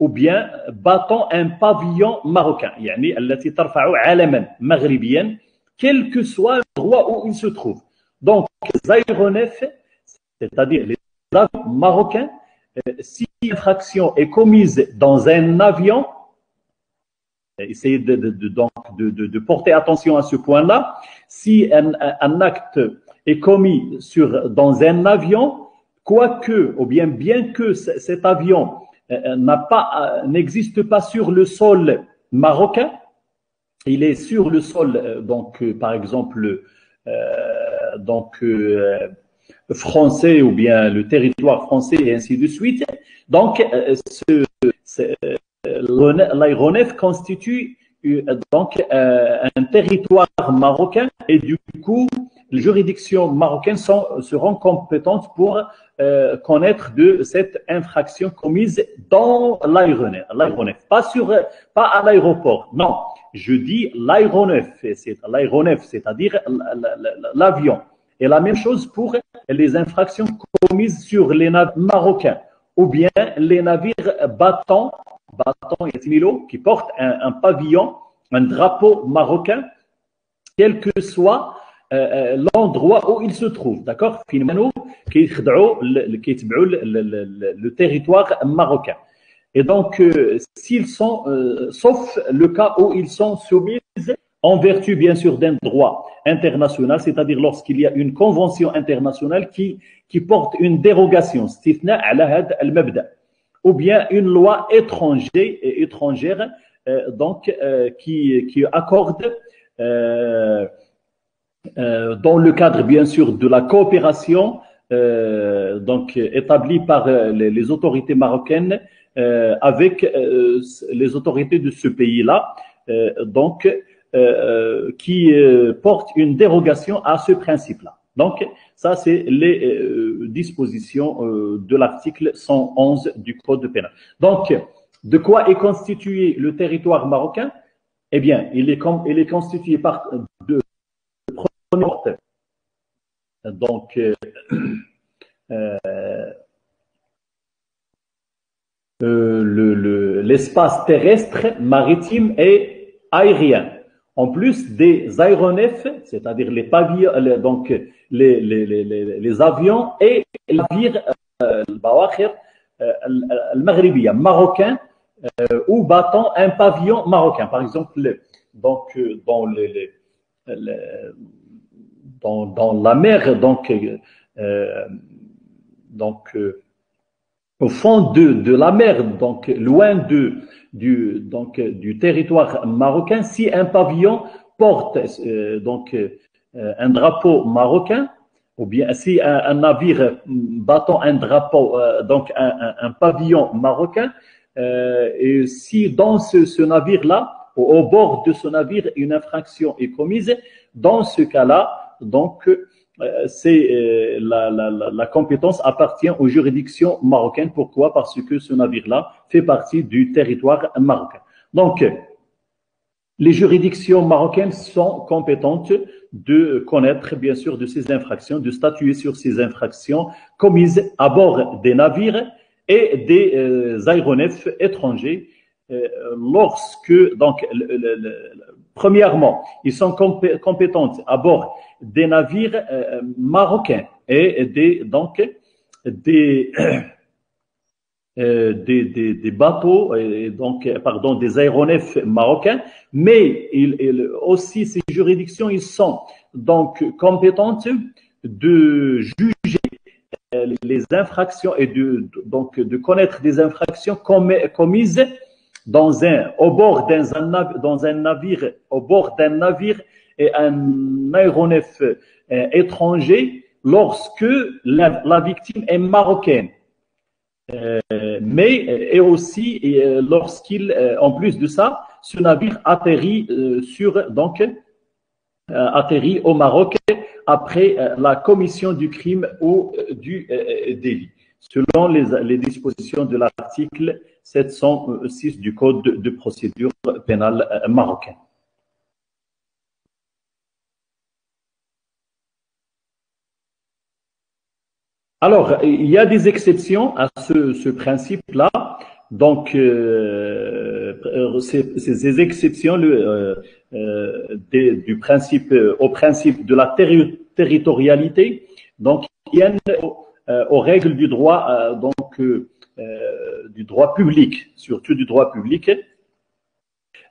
ou bien battant un pavillon marocain, yani التي ترفع علما مغربيا, quel que soit l'endroit où il se trouve. Donc, les aéronefs, c'est-à-dire les avions marocains, si une infraction est commise dans un avion, essayez de porter attention à ce point-là. Si un acte est commis dans un avion, quoique, ou bien que cet avion n'existe pas sur le sol marocain, il est sur le sol, donc par exemple, français ou bien le territoire français et ainsi de suite. Donc, l'aéronef constitue donc un territoire marocain et du coup, les juridictions marocaines seront compétentes pour connaître de cette infraction commise dans l'aéronef, pas à l'aéroport. Non, je dis l'aéronef, c'est-à-dire l'avion. Et la même chose pour les infractions commises sur les navires marocains ou bien les navires battants qui portent un pavillon, un drapeau marocain, quel que soit l'endroit où il se trouve, d'accord? Qui le territoire marocain. Et donc, s'ils sont, sauf le cas où ils sont soumis en vertu, bien sûr, d'un droit international, c'est-à-dire lorsqu'il y a une convention internationale qui porte une dérogation, ou bien une loi étrangère donc, qui accorde, dans le cadre, bien sûr, de la coopération donc établie par les autorités marocaines avec les autorités de ce pays-là, donc qui porte une dérogation à ce principe-là. Donc, ça, c'est les dispositions de l'article 111 du Code pénal. Donc, de quoi est constitué le territoire marocain? Eh bien, il est constitué par deux premières, donc l'espace terrestre, maritime et aérien. En plus des aéronefs, c'est-à-dire les pavillons, donc les avions et les navires marocains ou battant un pavillon marocain. Par exemple, donc dans la mer, donc au fond de la mer, donc loin du territoire marocain, si un pavillon porte donc un drapeau marocain, ou bien si un navire battant un drapeau, donc un pavillon marocain, et si dans ce navire-là, au bord de ce navire, une infraction est commise, dans ce cas-là, donc c'est la compétence appartient aux juridictions marocaines. Pourquoi? Parce que ce navire-là fait partie du territoire marocain. Donc, les juridictions marocaines sont compétentes de connaître, bien sûr, de ces infractions, de statuer sur ces infractions commises à bord des navires et des aéronefs étrangers lorsque, donc, Premièrement, ils sont compétents à bord des navires marocains et des bateaux, et donc, pardon, des aéronefs marocains, mais aussi ces juridictions, ils sont donc compétentes de juger les infractions et de connaître des infractions commises au bord dans un navire, au bord d'un navire et un aéronef étranger lorsque la victime est marocaine. Mais aussi lorsqu'il, en plus de ça, ce navire atterrit atterrit au Maroc après la commission du crime ou du délit, selon les dispositions de l'article 706 du Code de procédure pénale marocain. Alors, il y a des exceptions à ce principe-là. Donc, ces exceptions du principe au principe de la territorialité, donc viennent aux règles du droit, du droit public, surtout du droit public,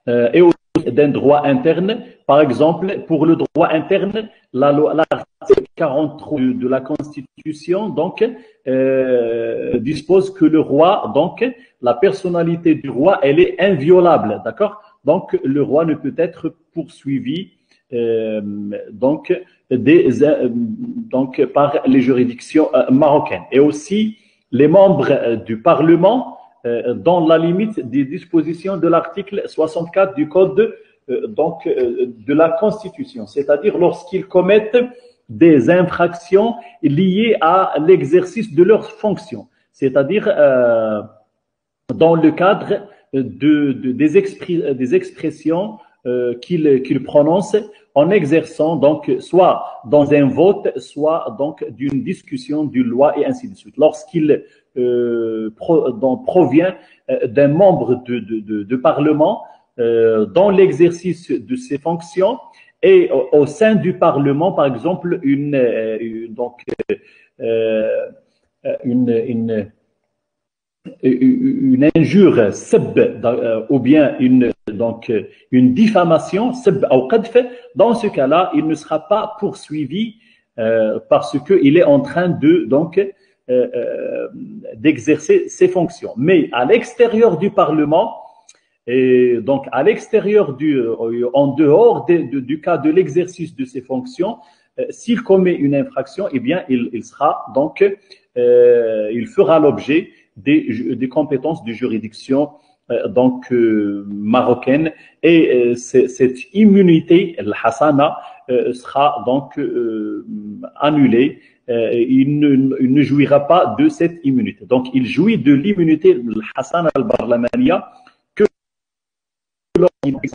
et aussi d'un droit interne. Par exemple, pour le droit interne, l'article 43 de la Constitution donc dispose que le roi, donc la personnalité du roi, elle est inviolable, d'accord? Donc le roi ne peut être poursuivi donc par les juridictions marocaines. Et aussi les membres du Parlement, dans la limite des dispositions de l'article 64 du Code de la Constitution, c'est-à-dire lorsqu'ils commettent des infractions liées à l'exercice de leurs fonctions, c'est-à-dire dans le cadre des expressions qu'ils prononcent en exerçant donc soit dans un vote, soit donc d'une discussion d'une loi et ainsi de suite. Lorsqu'il provient d'un membre de Parlement dans l'exercice de ses fonctions et au sein du Parlement, par exemple, une injure ou bien une diffamation, dans ce cas-là, il ne sera pas poursuivi parce qu'il est en train d'exercer ses fonctions. Mais à l'extérieur du Parlement, et donc à l'extérieur en dehors du cas de l'exercice de ses fonctions, s'il commet une infraction, eh bien il sera donc il fera l'objet des compétences de juridiction marocaine, et cette immunité, l'hasana, sera donc annulée. Il ne jouira pas de cette immunité. Donc il jouit de l'immunité, l'hasana al-barlamaniya, que lorsqu'il fait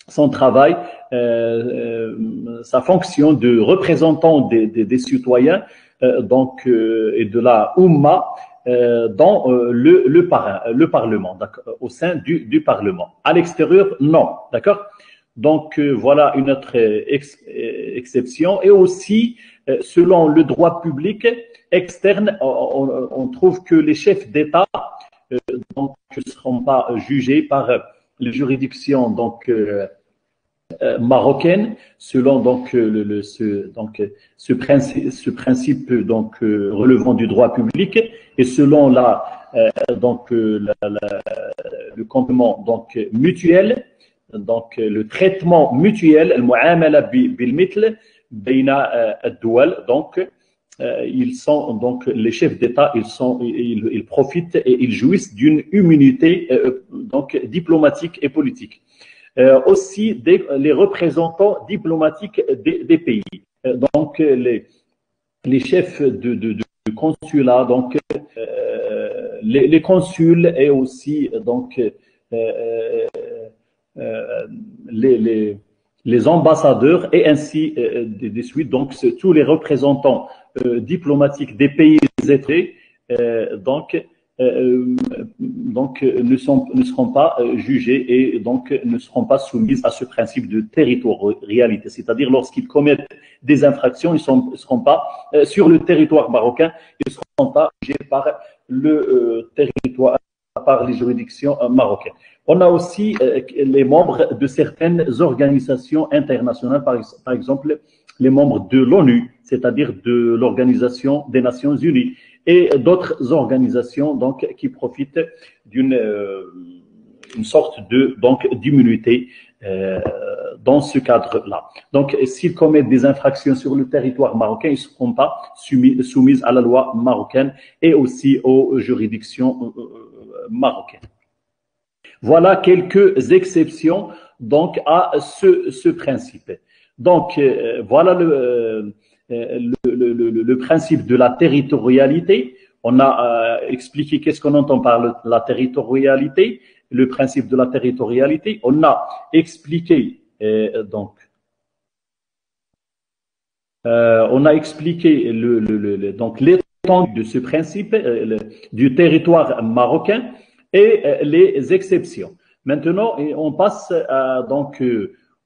son travail, sa fonction de représentant des citoyens et de la Oumma dans le Parlement, au sein du Parlement. À l'extérieur, non, d'accord? Donc voilà une autre exception. Et aussi, selon le droit public externe, on trouve que les chefs d'État ne seront pas jugés par les juridictions marocaine, selon ce principe relevant du droit public, et selon le complément mutuel, le traitement mutuel, المعاملة بالمثل بين الدول. Ils sont les chefs d'État, ils profitent et ils jouissent d'une immunité diplomatique et politique. Aussi les représentants diplomatiques des pays. Les chefs de consulat, les consuls, et aussi les ambassadeurs, et ainsi de suite. Donc tous les représentants diplomatiques des pays étrangers donc ne seront pas jugées et donc ne seront pas soumises à ce principe de territorialité. C'est-à-dire lorsqu'ils commettent des infractions, ils ne seront pas sur le territoire marocain, ils ne seront pas jugés par le territoire, par les juridictions marocaines. On a aussi les membres de certaines organisations internationales, par exemple les membres de l'ONU, c'est-à-dire de l'Organisation des Nations Unies, et d'autres organisations donc qui profitent d'une une sorte de donc d'immunité dans ce cadre-là. Donc, s'ils commettent des infractions sur le territoire marocain, ils ne seront pas soumis à la loi marocaine et aussi aux juridictions marocaines. Voilà quelques exceptions donc à ce principe. Donc, voilà le principe de la territorialité. On a expliqué qu'est-ce qu'on entend par la territorialité, le principe de la territorialité. On a expliqué on a expliqué donc l'étendue de ce principe du territoire marocain et les exceptions. Maintenant, on passe donc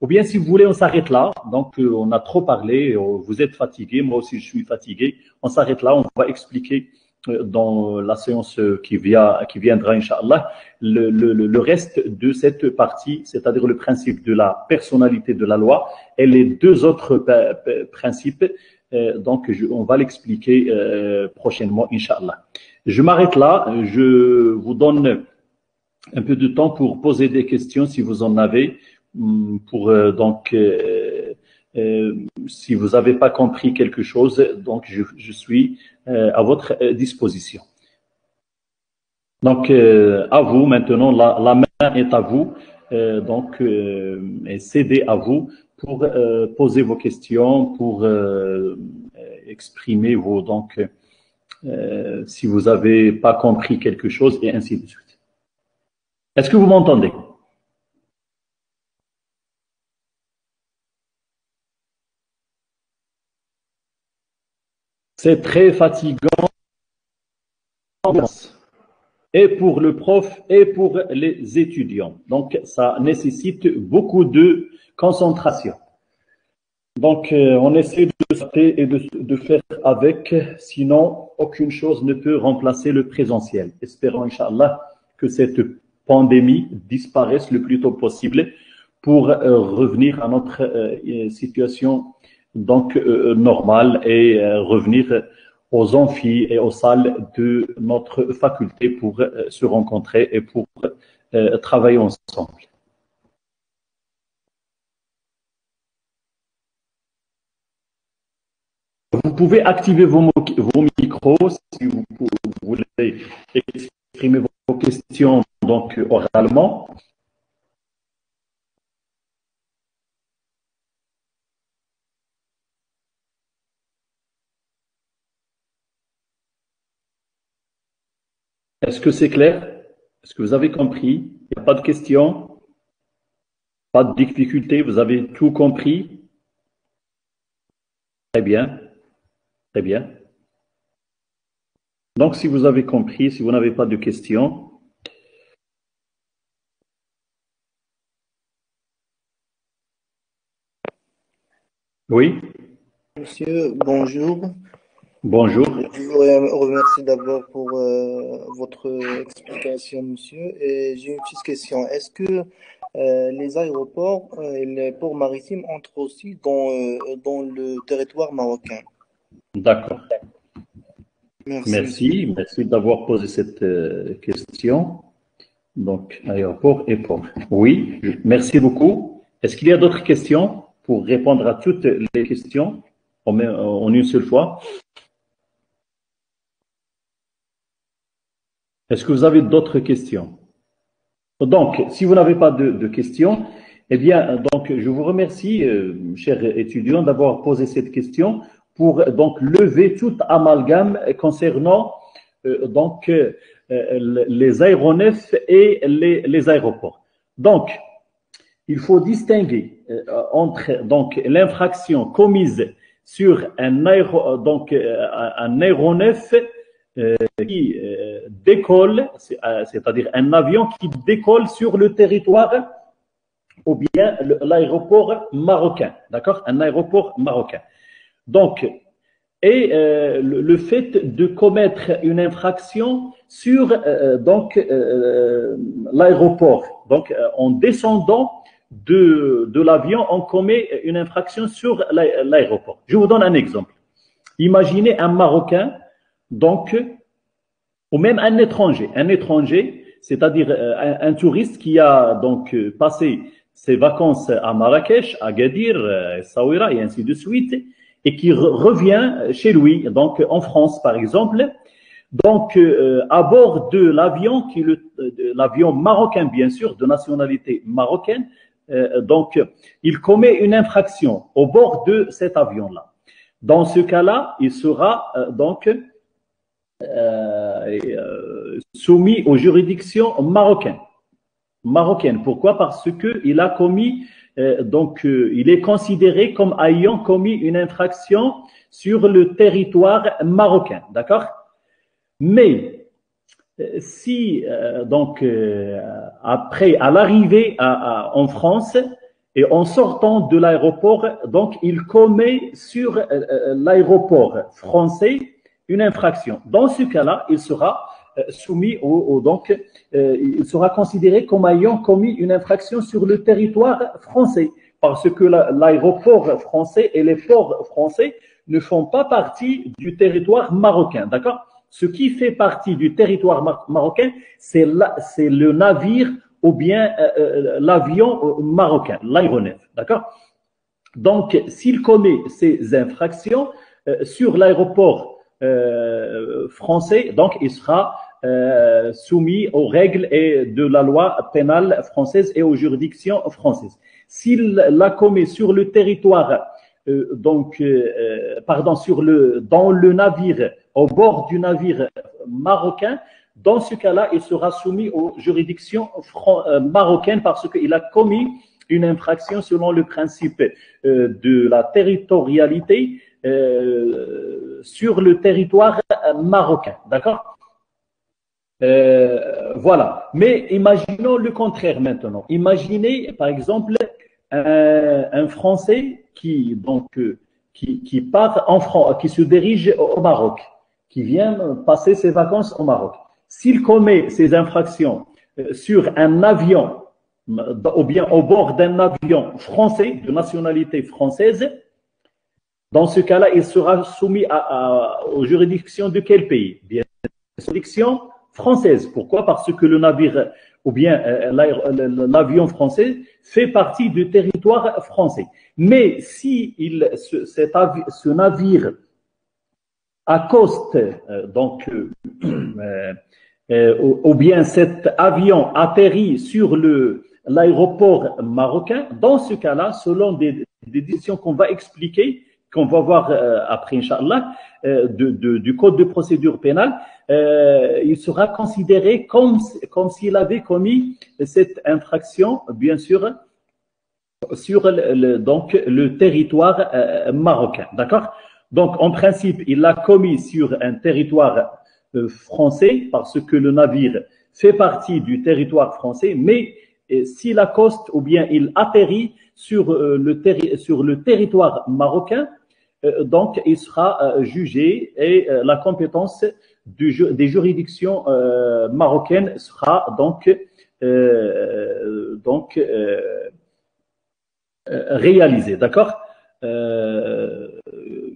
ou bien, si vous voulez, on s'arrête là. Donc, on a trop parlé. Vous êtes fatigué. Moi aussi, je suis fatigué. On s'arrête là. On va expliquer dans la séance qui viendra, Inch'Allah, le reste de cette partie, c'est-à-dire le principe de la personnalité de la loi et les deux autres principes. Donc, on va l'expliquer prochainement, Inch'Allah. Je m'arrête là. Je vous donne un peu de temps pour poser des questions si vous en avez. Si vous n'avez pas compris quelque chose, donc je suis à votre disposition. Donc, à vous maintenant, la main est à vous, et cédez à vous pour poser vos questions, pour exprimer vos si vous n'avez pas compris quelque chose et ainsi de suite. Est-ce que vous m'entendez? C'est très fatigant et pour le prof et pour les étudiants. Donc, ça nécessite beaucoup de concentration. Donc, on essaie de s'adapter et de faire avec, sinon, aucune chose ne peut remplacer le présentiel. Espérons, Inch'Allah, que cette pandémie disparaisse le plus tôt possible pour revenir à notre situation normale et revenir aux amphis et aux salles de notre faculté pour se rencontrer et pour travailler ensemble. Vous pouvez activer vos micros si vous voulez exprimer vos questions donc oralement. Est-ce que c'est clair? Est-ce que vous avez compris? Il n'y a pas de questions? Pas de difficultés? Vous avez tout compris? Très bien. Très bien. Donc, si vous avez compris, si vous n'avez pas de questions. Oui. Monsieur, bonjour. Bonjour. Je vous remercie d'abord pour votre explication, monsieur. Et j'ai une petite question. Est-ce que les aéroports et les ports maritimes entrent aussi dans le territoire marocain? D'accord. Merci. Merci d'avoir posé cette question. Donc, aéroport et port. Oui, merci beaucoup. Est-ce qu'il y a d'autres questions pour répondre à toutes les questions en une seule fois? Est-ce que vous avez d'autres questions? Donc, si vous n'avez pas de questions, eh bien, donc, je vous remercie, chers étudiants, d'avoir posé cette question pour donc lever tout amalgame concernant les aéronefs et les aéroports. Donc, il faut distinguer entre donc l'infraction commise sur un aéronef qui décolle, c'est-à-dire un avion qui décolle sur le territoire ou bien l'aéroport marocain, d'accord? Un aéroport marocain. Donc, le fait de commettre une infraction sur l'aéroport. Donc, en descendant de l'avion, on commet une infraction sur l'aéroport. Je vous donne un exemple. Imaginez un Marocain, donc, ou même un étranger, c'est-à-dire un touriste qui a donc passé ses vacances à Marrakech, à Agadir, Essaouira et ainsi de suite, et qui revient chez lui, donc en France par exemple. Donc, à bord de l'avion, l'avion marocain bien sûr, de nationalité marocaine, donc il commet une infraction au bord de cet avion-là. Dans ce cas-là, il sera soumis aux juridictions marocaines. Pourquoi? Parce que il a commis, il est considéré comme ayant commis une infraction sur le territoire marocain, d'accord? Mais si après, à l'arrivée en France et en sortant de l'aéroport, donc il commet sur l'aéroport français une infraction. Dans ce cas-là, il sera soumis il sera considéré comme ayant commis une infraction sur le territoire français, parce que l'aéroport français et les ports français ne font pas partie du territoire marocain, d'accord? Ce qui fait partie du territoire marocain, c'est le navire ou bien l'avion marocain, l'aéronef, d'accord? Donc, s'il commet ces infractions sur l'aéroport français, donc il sera soumis aux règles et de la loi pénale française et aux juridictions françaises. S'il la commet sur le territoire, dans le navire, au bord du navire marocain, dans ce cas-là, il sera soumis aux juridictions marocaines parce qu'il a commis une infraction selon le principe de la territorialité sur le territoire marocain, d'accord? Voilà. Mais imaginons le contraire maintenant. Imaginez, par exemple, un Français qui part en France, qui se dirige au Maroc, qui vient passer ses vacances au Maroc. S'il commet ces infractions sur un avion ou bien au bord d'un avion français, de nationalité française, dans ce cas-là, il sera soumis aux juridictions de quel pays? Bien, juridictions françaises. Pourquoi? Parce que le navire ou bien l'avion français fait partie du territoire français. Mais si ce navire accoste, ou bien cet avion atterrit sur l'aéroport marocain, dans ce cas-là, selon des décisions qu'on va expliquer, qu'on va voir après, Inch'Allah, du Code de procédure pénale, il sera considéré comme s'il avait commis cette infraction, bien sûr, sur le territoire marocain. D'accord? Donc, en principe, il l'a commis sur un territoire français parce que le navire fait partie du territoire français, mais s'il accoste ou bien il atterrit sur le territoire marocain, donc il sera jugé et la compétence des juridictions marocaines sera réalisée, d'accord?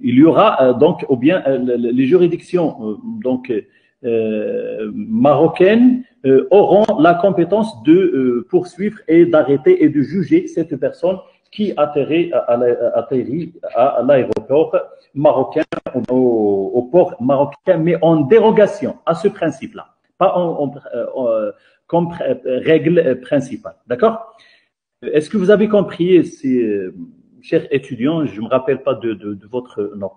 Il y aura ou bien les juridictions marocaines auront la compétence de poursuivre et d'arrêter et de juger cette personne qui atterrit à l'aéroport marocain, au port marocain, mais en dérogation à ce principe-là, pas comme règle principale. D'accord? Est-ce que vous avez compris, chers étudiants? Je ne me rappelle pas de votre nom.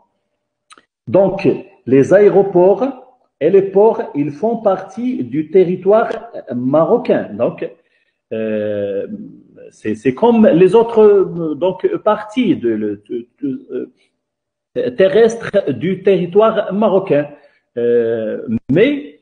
Donc, les aéroports et les ports, ils font partie du territoire marocain. Donc, c'est comme les autres parties terrestres du territoire marocain. Mais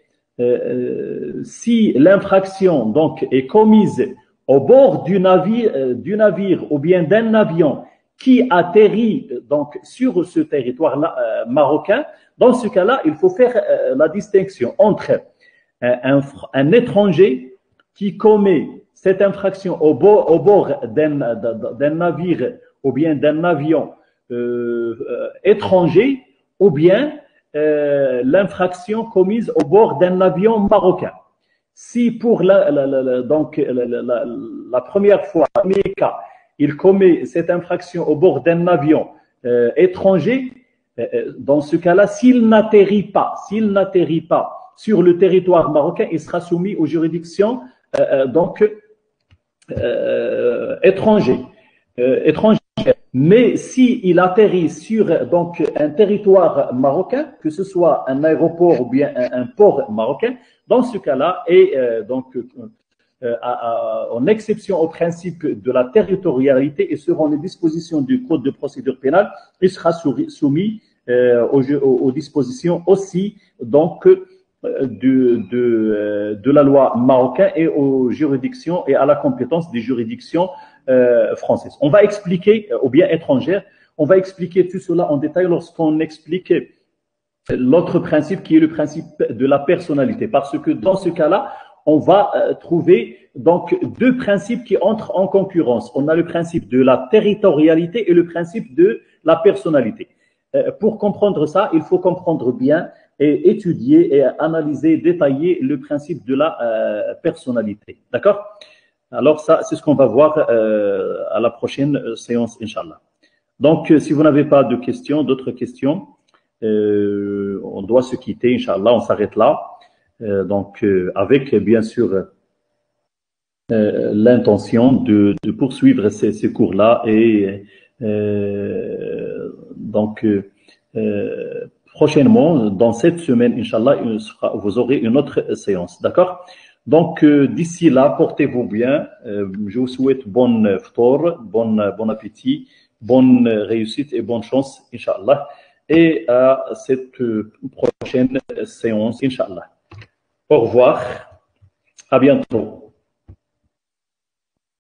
si l'infraction donc est commise au bord du navire ou bien d'un avion qui atterrit donc sur ce territoire-là marocain, dans ce cas-là, il faut faire la distinction entre un étranger qui commet cette infraction au bord d'un navire ou bien d'un avion étranger, ou bien l'infraction commise au bord d'un avion marocain. Si pour donc la première fois, le premier cas, il commet cette infraction au bord d'un avion étranger, dans ce cas-là, s'il n'atterrit pas sur le territoire marocain, il sera soumis aux juridictions donc étrangères. Mais s'il atterrit sur donc un territoire marocain, que ce soit un aéroport ou bien un port marocain, dans ce cas-là, et donc en exception au principe de la territorialité et selon les dispositions du Code de procédure pénale, il sera soumis aux dispositions aussi donc de la loi marocaine et aux juridictions et à la compétence des juridictions françaises. On va expliquer, ou bien étrangères, on va expliquer tout cela en détail lorsqu'on explique l'autre principe qui est le principe de la personnalité. Parce que dans ce cas-là, on va trouver donc deux principes qui entrent en concurrence. On a le principe de la territorialité et le principe de la personnalité. Pour comprendre ça, il faut comprendre bien et étudier et analyser, détailler le principe de la personnalité. D'accord? Alors ça, c'est ce qu'on va voir à la prochaine séance, Inch'Allah. Donc, si vous n'avez pas de questions, d'autres questions, on doit se quitter, Inch'Allah, on s'arrête là. Donc, avec bien sûr l'intention de poursuivre ces cours-là et donc prochainement, dans cette semaine, Inch'Allah, vous aurez une autre séance, d'accord? Donc, d'ici là, portez-vous bien. Je vous souhaite bonne ftour, bon appétit, bonne réussite et bonne chance, Inch'Allah. Et à cette prochaine séance, Inch'Allah. Au revoir, à bientôt.